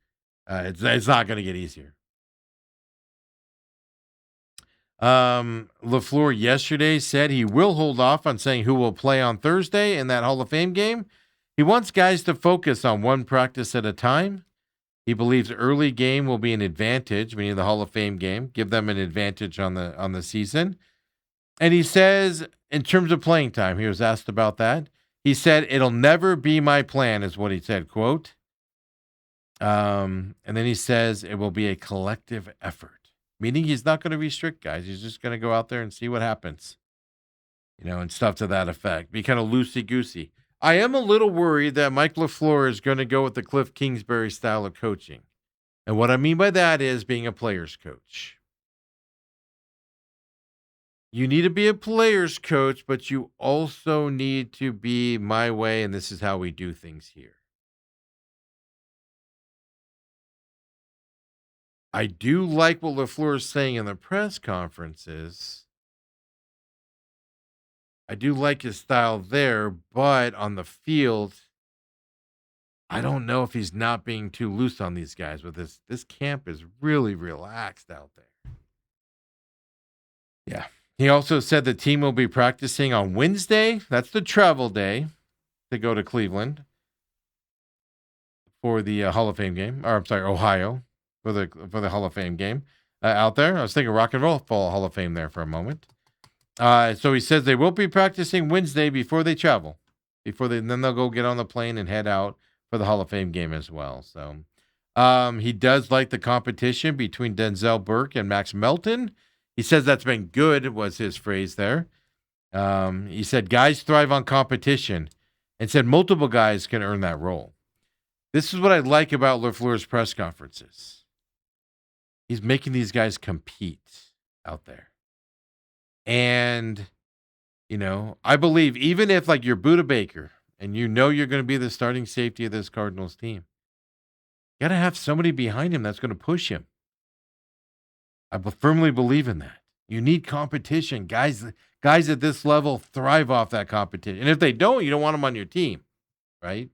It's not going to get easier. LaFleur yesterday said he will hold off on saying who will play on Thursday in that Hall of Fame game. He wants guys to focus on one practice at a time. He believes early game will be an advantage, meaning the Hall of Fame game, give them an advantage on the season. And he says, in terms of playing time, he was asked about that. He said, it'll never be my plan, is what he said, quote. And then he says it will be a collective effort, meaning he's not going to restrict guys. He's just going to go out there and see what happens, and stuff to that effect. Be kind of loosey-goosey. I am a little worried that Mike LaFleur is going to go with the Cliff Kingsbury style of coaching. And what I mean by that is being a player's coach. You need to be a player's coach, but you also need to be my way, and this is how we do things here. I do like what LaFleur is saying in the press conferences. I do like his style there, but on the field, I don't know if he's not being too loose on these guys with this. This camp is really relaxed out there. Yeah. He also said the team will be practicing on Wednesday. That's the travel day to go to Cleveland for the Hall of Fame game. Or I'm sorry, Ohio for the Hall of Fame game out there. I was thinking Rock and Roll Hall of Fame there for a moment. So he says they will be practicing Wednesday before they travel. Then they'll go get on the plane and head out for the Hall of Fame game as well. So he does like the competition between Denzel Burke and Max Melton. He says that's been good, was his phrase there. He said guys thrive on competition and said multiple guys can earn that role. This is what I like about LaFleur's press conferences. He's making these guys compete out there. And, I believe even if like you're Budda Baker and you're going to be the starting safety of this Cardinals team, you got to have somebody behind him that's going to push him. I firmly believe in that. You need competition. Guys at this level thrive off that competition. And if they don't, you don't want them on your team, right?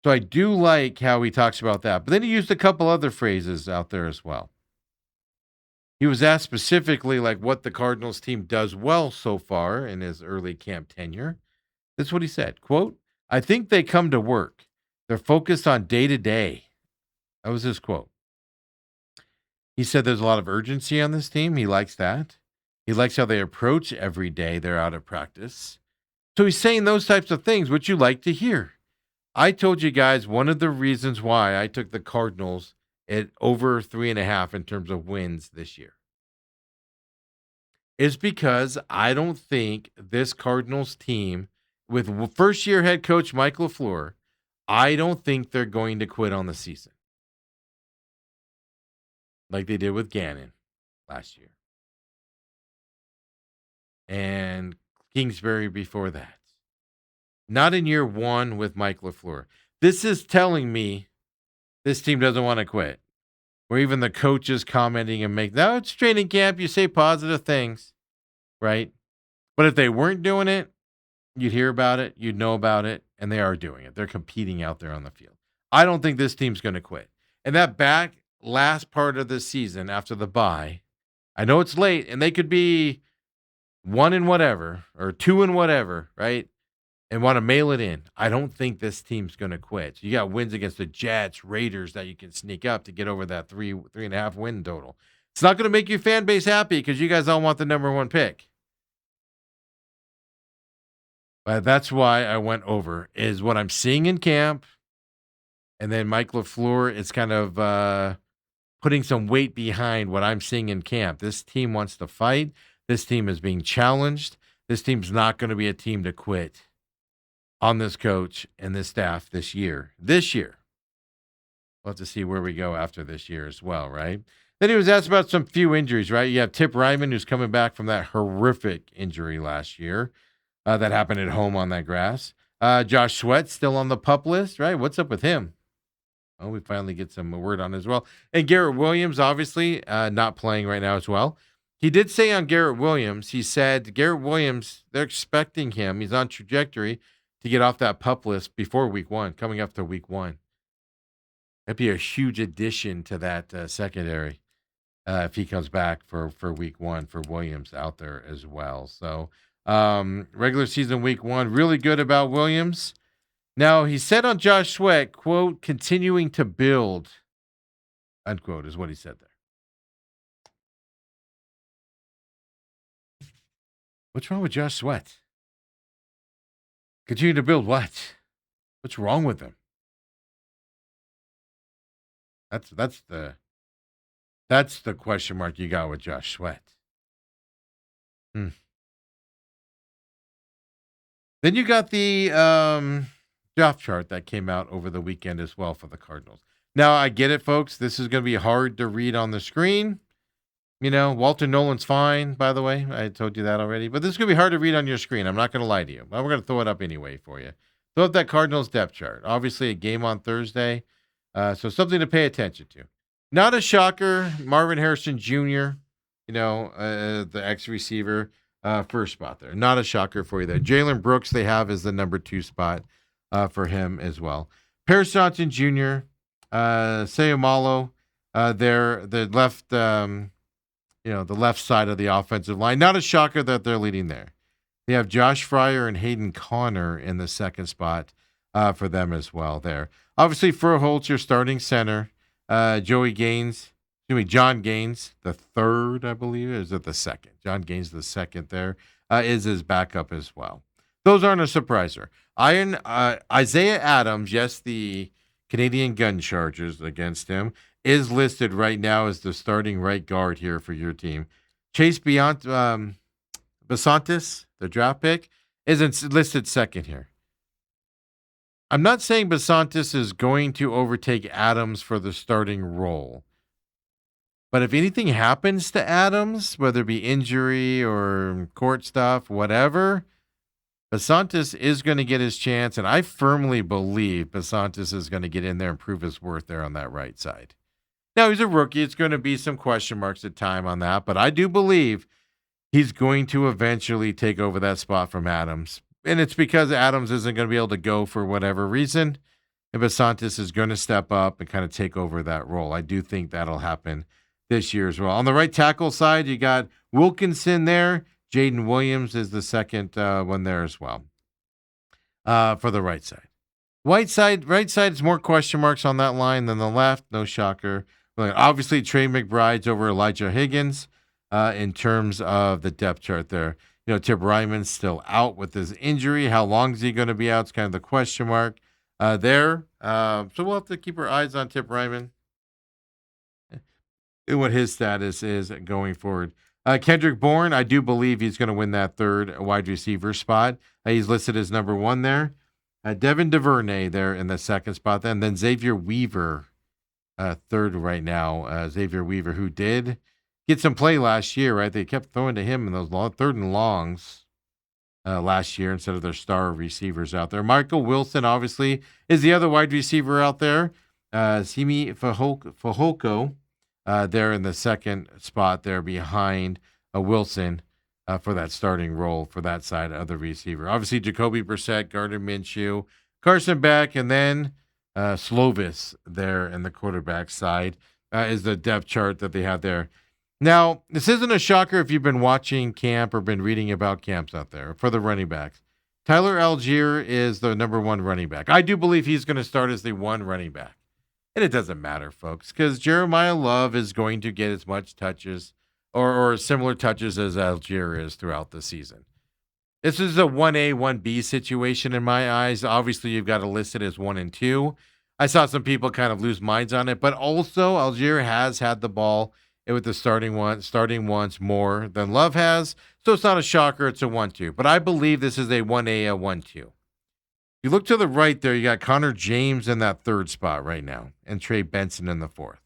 So I do like how he talks about that. But then he used a couple other phrases out there as well. He was asked specifically like what the Cardinals team does well so far in his early camp tenure. This is what he said, quote, I think they come to work. They're focused on day to day. That was his quote. He said there's a lot of urgency on this team. He likes that. He likes how they approach every day they're out of practice. So he's saying those types of things, which you like to hear. I told you guys one of the reasons why I took the Cardinals at over 3.5 in terms of wins this year is because I don't think this Cardinals team, with first-year head coach Mike LaFleur, I don't think they're going to quit on the season like they did with Gannon last year and Kingsbury before that. Not in year one with Mike LaFleur. This is telling me this team doesn't want to quit. Or even the coaches commenting and no, it's training camp. You say positive things, right? But if they weren't doing it, you'd hear about it, you'd know about it, and they are doing it. They're competing out there on the field. I don't think this team's going to quit. And that last part of the season after the bye, I know it's late, and they could be 1 and whatever or 2 and whatever, right? And want to mail it in. I don't think this team's going to quit. So you got wins against the Jets, Raiders that you can sneak up to get over that 3.5 win total. It's not going to make your fan base happy because you guys all want the number one pick. But that's why I went over, is what I'm seeing in camp. And then Mike LaFleur is kind of putting some weight behind what I'm seeing in camp. This team wants to fight. This team is being challenged. This team's not going to be a team to quit on this coach and this staff this year. We'll have to see where we go after this year as well, right? Then he was asked about some few injuries, right? You have Tip Ryman, who's coming back from that horrific injury last year that happened at home on that grass. Josh Sweat still on the PUP list, right? What's up with him? Oh, we finally get some word on it as well. And Garrett Williams, obviously, not playing right now as well. He did say on Garrett Williams, he said, Garrett Williams, they're expecting him. He's on trajectory to get off that PUP list before week one, coming up to week one. That'd be a huge addition to that secondary if he comes back for week one for Williams out there as well. So regular season week one, really good about Williams. Now, he said on Josh Sweat, quote, continuing to build, unquote, is what he said there. What's wrong with Josh Sweat? Continue to build what? What's wrong with him? That's the question mark you got with Josh Sweat. Then you got the draft chart that came out over the weekend as well for the Cardinals. Now, I get it, folks. This is going to be hard to read on the screen. You know, Walter Nolan's fine, by the way. I told you that already. But this is going to be hard to read on your screen. I'm not going to lie to you. But we're going to throw it up anyway for you. Throw up that Cardinals depth chart. Obviously, a game on Thursday. So something to pay attention to. Not a shocker. Marvin Harrison Jr., the ex-receiver, first spot there. Not a shocker for you there. Jalen Brooks, they have as the number 2 spot for him as well. Paris Johnson Jr., Sayamalo, the left, the left side of the offensive line. Not a shocker that they're leading there. They have Josh Fryer and Hayden Connor in the second spot for them as well there. Obviously, Furholtz, your starting center. John Gaines, the third, I believe. Or is it the second? John Gaines, the second there, is his backup as well. Those aren't a surpriser. Isaiah Adams, yes, the Canadian gun charges against him, is listed right now as the starting right guard here for your team. Chase Besantis, the draft pick, isn't listed second here. I'm not saying Besantis is going to overtake Adams for the starting role. But if anything happens to Adams, whether it be injury or court stuff, whatever, Besantis is going to get his chance, and I firmly believe Besantis is going to get in there and prove his worth there on that right side. Now, he's a rookie. It's going to be some question marks at time on that, but I do believe he's going to eventually take over that spot from Adams. And it's because Adams isn't going to be able to go for whatever reason, and Besantis is going to step up and kind of take over that role. I do think that'll happen this year as well. On the right tackle side, you got Wilkinson there. Jaden Williams is the second one there as well for the right side. Right side is more question marks on that line than the left. No shocker. Obviously, Trey McBride's over Elijah Higgins in terms of the depth chart there. Tip Ryman's still out with his injury. How long is he going to be out? It's kind of the question mark there. So we'll have to keep our eyes on Tip Ryman and what his status is going forward. Kendrick Bourne, I do believe he's going to win that third wide receiver spot. He's listed as number 1 there. Devin DuVernay there in the second spot. Then Xavier Weaver, third right now. Xavier Weaver, who did get some play last year, right? They kept throwing to him in those third and longs last year instead of their star receivers out there. Michael Wilson, obviously, is the other wide receiver out there. Simi Fehoko there in the second spot there behind Wilson for that starting role for that side of the receiver. Obviously, Jacoby Brissett, Gardner Minshew, Carson Beck, and then Slovis there in the quarterback side is the depth chart that they have there. Now, this isn't a shocker if you've been watching camp or been reading about camps out there for the running backs. Tyler Algier is the number 1 running back. I do believe he's going to start as the 1 running back. And it doesn't matter, folks, because Jeremiah Love is going to get as much touches or similar touches as Algier is throughout the season. This is a 1A, 1B situation in my eyes. Obviously, you've got to list it as 1 and 2. I saw some people kind of lose minds on it, but also Algier has had the ball with the starting once more than Love has. So it's not a shocker. It's a 1-2. But I believe this is a 1A, a 1-2. You look to the right there, you got Connor James in that third spot right now, and Trey Benson in the fourth.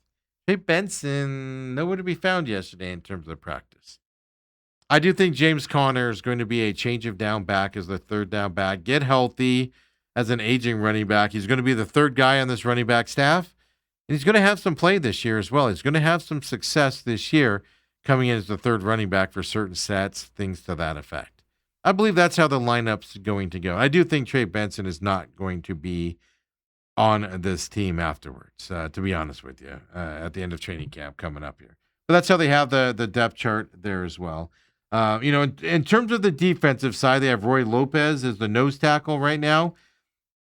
Trey Benson, nowhere to be found yesterday in terms of practice. I do think James Conner is going to be a change of down back as the third down back. Get healthy as an aging running back. He's going to be the third guy on this running back staff, and he's going to have some play this year as well. He's going to have some success this year coming in as the third running back for certain sets, things to that effect. I believe that's how the lineup's going to go. I do think Trey Benson is not going to be on this team afterwards, to be honest with you, at the end of training camp coming up here. But that's how they have the depth chart there as well. In terms of the defensive side, they have Roy Lopez as the nose tackle right now.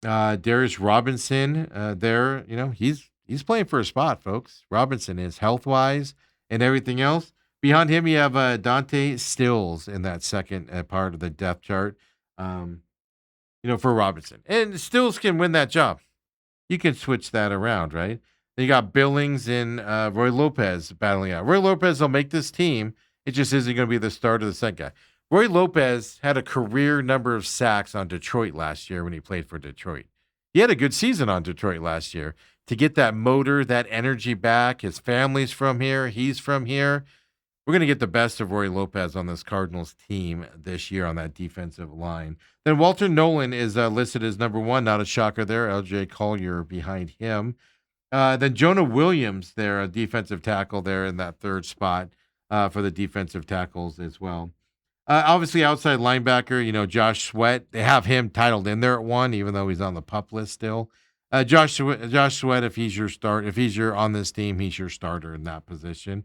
Darius Robinson there, he's playing for a spot, folks. Robinson is health-wise and everything else. Behind him, you have Dante Stills in that second part of the depth chart, for Robinson. And Stills can win that job. You can switch that around, right? Then you got Billings and Roy Lopez battling out. Roy Lopez will make this team. It just isn't going to be the start of the second guy. Roy Lopez had a career number of sacks on Detroit last year when he played for Detroit. He had a good season on Detroit last year. To get that motor, that energy back, his family's from here, he's from here. We're going to get the best of Roy Lopez on this Cardinals team this year on that defensive line. Then Walter Nolan is listed as number 1. Not a shocker there. LJ Collier behind him. Then Jonah Williams there, a defensive tackle there in that third spot for the defensive tackles as well. Obviously, outside linebacker, Josh Sweat. They have him titled in there at 1, even though he's on the PUP list still. Josh Sweat, if he's your on this team, he's your starter in that position.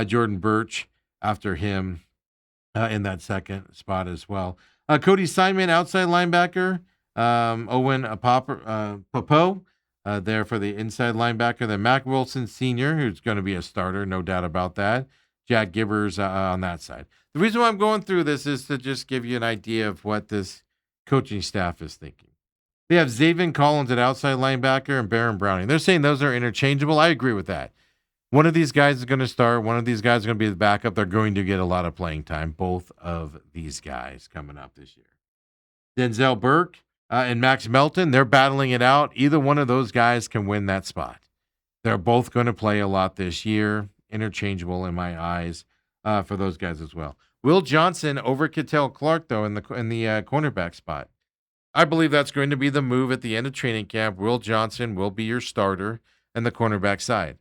Jordan Birch after him in that second spot as well. Cody Simon, outside linebacker. Owen Popo there for the inside linebacker. Then Mac Wilson Sr., who's going to be a starter, no doubt about that. Jack Gibbers on that side. The reason why I'm going through this is to just give you an idea of what this coaching staff is thinking. They have Zaven Collins at outside linebacker and Baron Browning. They're saying those are interchangeable. I agree with that. One of these guys is going to start. One of these guys is going to be the backup. They're going to get a lot of playing time, both of these guys coming up this year. Denzel Burke and Max Melton, they're battling it out. Either one of those guys can win that spot. They're both going to play a lot this year. Interchangeable in my eyes for those guys as well. Will Johnson over Kittel Clark, though, in the cornerback spot. I believe that's going to be the move at the end of training camp. Will Johnson will be your starter in the cornerback side.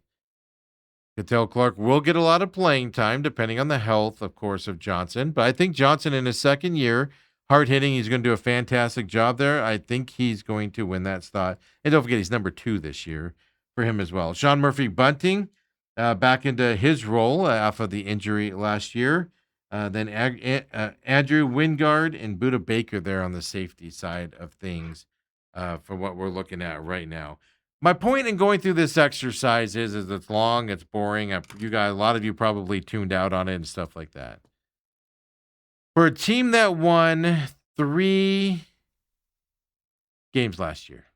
Kittel Clark will get a lot of playing time, depending on the health, of course, of Johnson. But I think Johnson in his second year, hard hitting, he's going to do a fantastic job there. I think he's going to win that spot. And don't forget, he's number 2 this year for him as well. Sean Murphy Bunting back into his role off of the injury last year. Then Andrew Wingard and Buda Baker there on the safety side of things for what we're looking at right now. My point in going through this exercise is it's long, it's boring. A lot of you probably tuned out on it and stuff like that. For a team that won 3 games last year,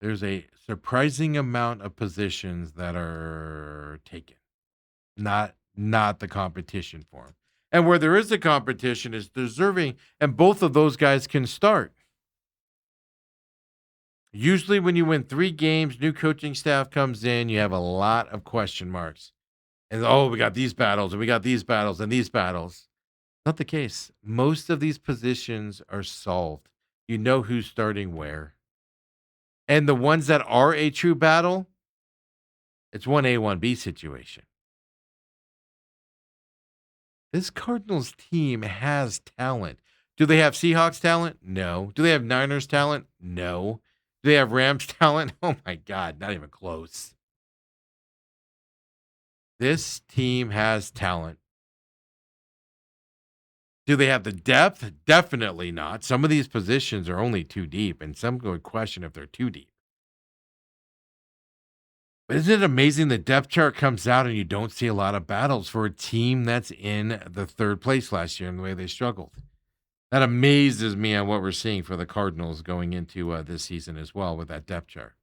there's a surprising amount of positions that are taken, not the competition for them. And where there is a competition is deserving, and both of those guys can start. Usually when you win 3 games, new coaching staff comes in, you have a lot of question marks. And, we got these battles, and we got these battles, and these battles. Not the case. Most of these positions are solved. You know who's starting where. And the ones that are a true battle, it's 1A, 1B situation. This Cardinals team has talent. Do they have Seahawks talent? No. Do they have Niners talent? No. Do they have Rams talent? Oh, my God, not even close. This team has talent. Do they have the depth? Definitely not. Some of these positions are only too deep, and some would question if they're too deep. But isn't it amazing the depth chart comes out and you don't see a lot of battles for a team that's in the third place last year and the way they struggled? That amazes me on what we're seeing for the Cardinals going into this season as well with that depth chart.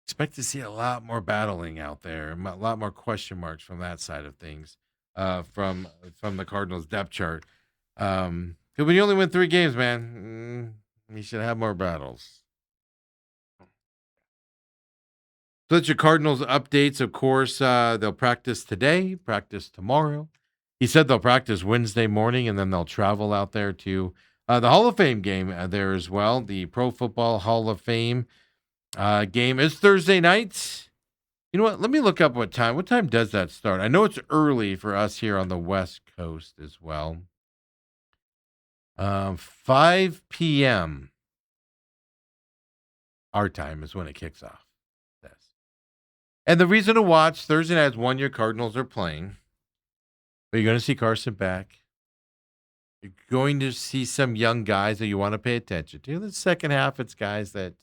Expect to see a lot more battling out there, a lot more question marks from that side of things, from the Cardinals depth chart. 'Cause when you only win 3 games, man, you should have more battles. So that's your Cardinals updates. Of course, they'll practice today, practice tomorrow. He said they'll practice Wednesday morning, and then they'll travel out there to the Hall of Fame game there as well. The Pro Football Hall of Fame game is Thursday night. You know what? Let me look up what time. What time does that start? I know it's early for us here on the West Coast as well. 5 p.m. our time is when it kicks off. Yes. And the reason to watch Thursday night is one, your Cardinals are playing. But you're going to see Carson back. You're going to see some young guys that you want to pay attention to. The second half, it's guys that,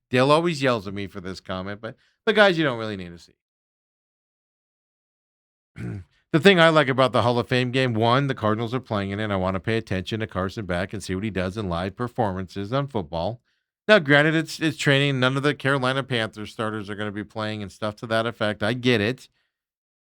Dale always yells at me for this comment, but the guys you don't really need to see. The thing I like about the Hall of Fame game, one, the Cardinals are playing in it. I want to pay attention to Carson back and see what he does in live performances on football. Now, granted, it's training. None of the Carolina Panthers starters are going to be playing and stuff to that effect. I get it.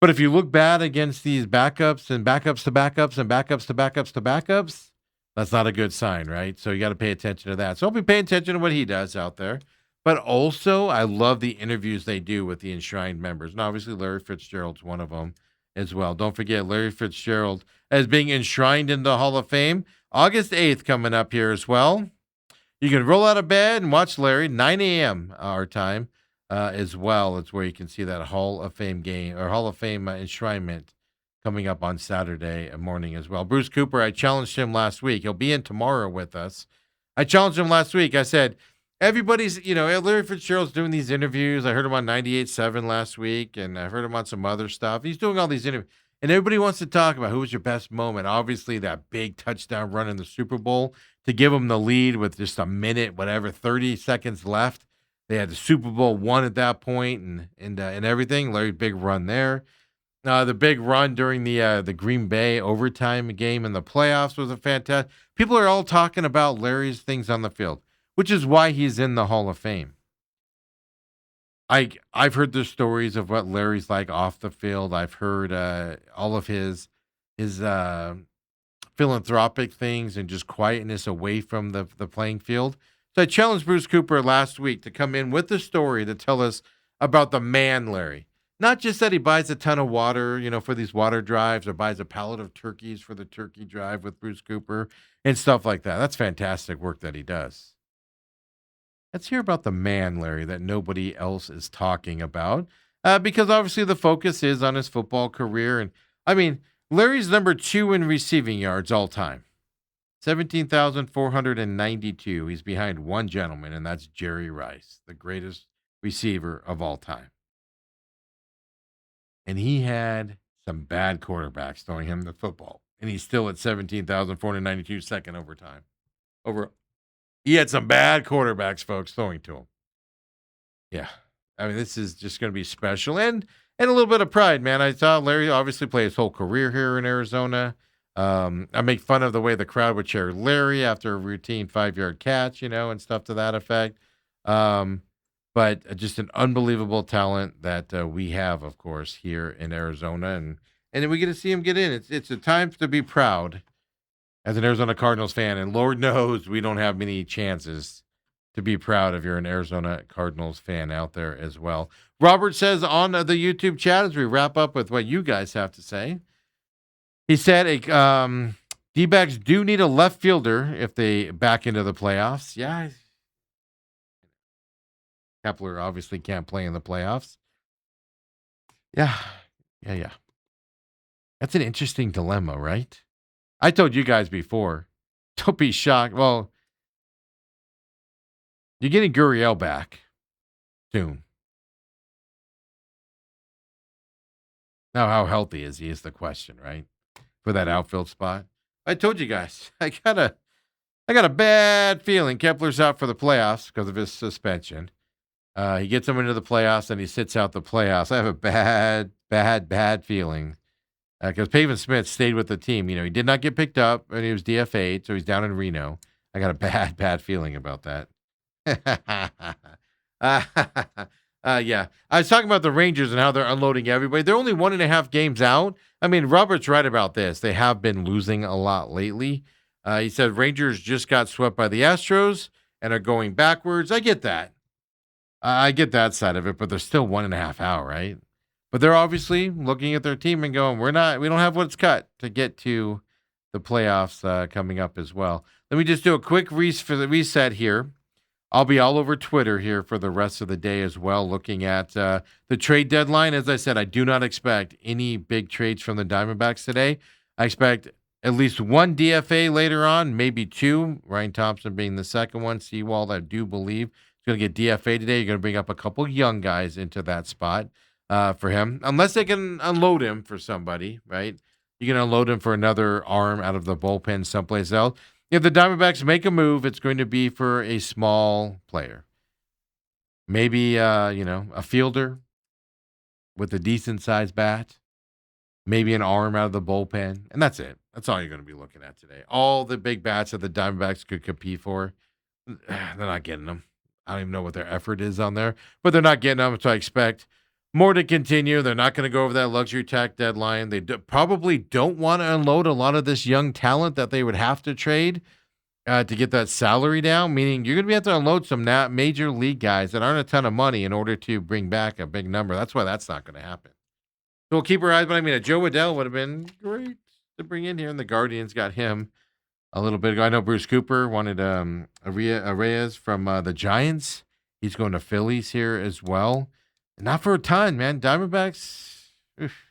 But if you look bad against these backups and backups to backups and backups to backups to backups, that's not a good sign, right? So you got to pay attention to that. So I'll be paying attention to what he does out there. But also, I love the interviews they do with the enshrined members. And obviously, Larry Fitzgerald's one of them as well. Don't forget, Larry Fitzgerald as being enshrined in the Hall of Fame. August 8th coming up here as well. You can roll out of bed and watch Larry, 9 a.m. our time. As well. It's where you can see that Hall of Fame game or Hall of Fame enshrinement coming up on Saturday morning as well. Bruce Cooper, I challenged him last week. He'll be in tomorrow with us. I challenged him last week. I said, everybody's, Larry Fitzgerald's doing these interviews. I heard him on 98.7 last week, and I've heard him on some other stuff. He's doing all these interviews, and everybody wants to talk about who was your best moment. Obviously, that big touchdown run in the Super Bowl to give him the lead with just a minute, 30 seconds left. They had the Super Bowl one at that point and everything. Larry, big run there. The big run during the Green Bay overtime game in the playoffs was a fantastic. People are all talking about Larry's things on the field, which is why he's in the Hall of Fame. I've heard the stories of what Larry's like off the field. I've heard all of his philanthropic things and just quietness away from the playing field. So I challenged Bruce Cooper last week to come in with the story to tell us about the man Larry. Not just that he buys a ton of water, for these water drives or buys a pallet of turkeys for the turkey drive with Bruce Cooper and stuff like that. That's fantastic work that he does. Let's hear about the man Larry that nobody else is talking about because obviously the focus is on his football career. And Larry's number 2 in receiving yards all time. 17,492. He's behind one gentleman, and that's Jerry Rice, the greatest receiver of all time. And he had some bad quarterbacks throwing him the football, and he's still at 17,492, second over time. He had some bad quarterbacks, folks, throwing to him. Yeah. This is just going to be special and a little bit of pride, man. I saw Larry obviously play his whole career here in Arizona. I make fun of the way the crowd would cheer Larry after a routine 5-yard catch, and stuff to that effect. But just an unbelievable talent that we have, of course, here in Arizona. And then we get to see him get in. It's a time to be proud as an Arizona Cardinals fan. And Lord knows we don't have many chances to be proud if you're an Arizona Cardinals fan out there as well. Robert says on the YouTube chat as we wrap up with what you guys have to say. He said D-backs do need a left fielder if they back into the playoffs. Yeah. Kepler obviously can't play in the playoffs. Yeah. That's an interesting dilemma, right? I told you guys before, don't be shocked. Well, you're getting Gurriel back soon. Now, how healthy is he is the question, right? For that outfield spot. I told you guys, I got a bad feeling Kepler's out for the playoffs because of his suspension. He gets them into the playoffs, and he sits out the playoffs. I have a bad feeling because Pavin Smith stayed with the team. He did not get picked up, and he was DFA'd, so he's down in Reno. I got a bad feeling about that. Yeah. I was talking about the Rangers and how they're unloading everybody. They're only 1.5 games out. I mean, Robert's right about this. They have been losing a lot lately. He said Rangers just got swept by the Astros and are going backwards. I get that. I get that side of it, but they're still 1.5 out, right? But they're obviously looking at their team and going, we don't have what's cut to get to the playoffs coming up as well. Let me just do a quick reset here. I'll be all over Twitter here for the rest of the day as well, looking at the trade deadline. As I said, I do not expect any big trades from the Diamondbacks today. I expect at least one DFA later on, maybe two, Ryan Thompson being the second one. Seawald, I do believe, is going to get DFA today. You're going to bring up a couple young guys into that spot for him, unless they can unload him for somebody, right? You can unload him for another arm out of the bullpen someplace else. If the Diamondbacks make a move, it's going to be for a small player. Maybe, a fielder with a decent-sized bat. Maybe an arm out of the bullpen. And that's it. That's all you're going to be looking at today. All the big bats that the Diamondbacks could compete for, they're not getting them. I don't even know what their effort is on there. But they're not getting them, so I expect more to continue. They're not going to go over that luxury tax deadline. They probably don't want to unload a lot of this young talent that they would have to trade to get that salary down, meaning you're going to have to unload some major league guys that aren't a ton of money in order to bring back a big number. That's why that's not going to happen. So we'll keep our eyes, but I mean, a Joe Waddell would have been great to bring in here, and the Guardians got him a little bit ago. I know Bruce Cooper wanted Reyes from the Giants. He's going to Phillies here as well. Not for a ton, man. Diamondbacks. Oof.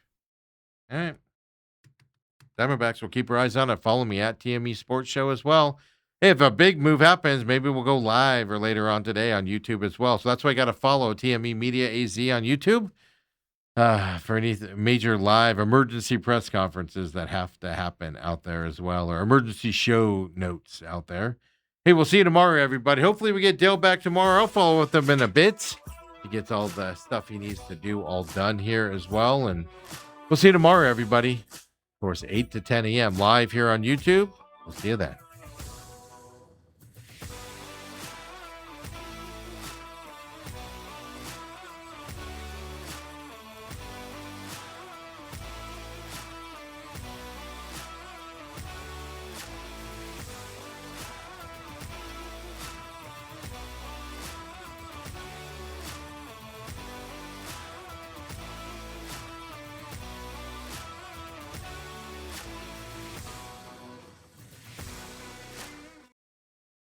All right. Diamondbacks will keep our eyes on it. Follow me at TME Sports Show as well. Hey, if a big move happens, maybe we'll go live or later on today on YouTube as well. So that's why I got to follow TME Media AZ on YouTube for any major live emergency press conferences that have to happen out there as well, or emergency show notes out there. Hey, we'll see you tomorrow, everybody. Hopefully we get Dale back tomorrow. I'll follow with him in a bit. He gets all the stuff he needs to do all done here as well. And we'll see you tomorrow, everybody. Of course, 8 to 10 a.m. live here on YouTube. We'll see you then.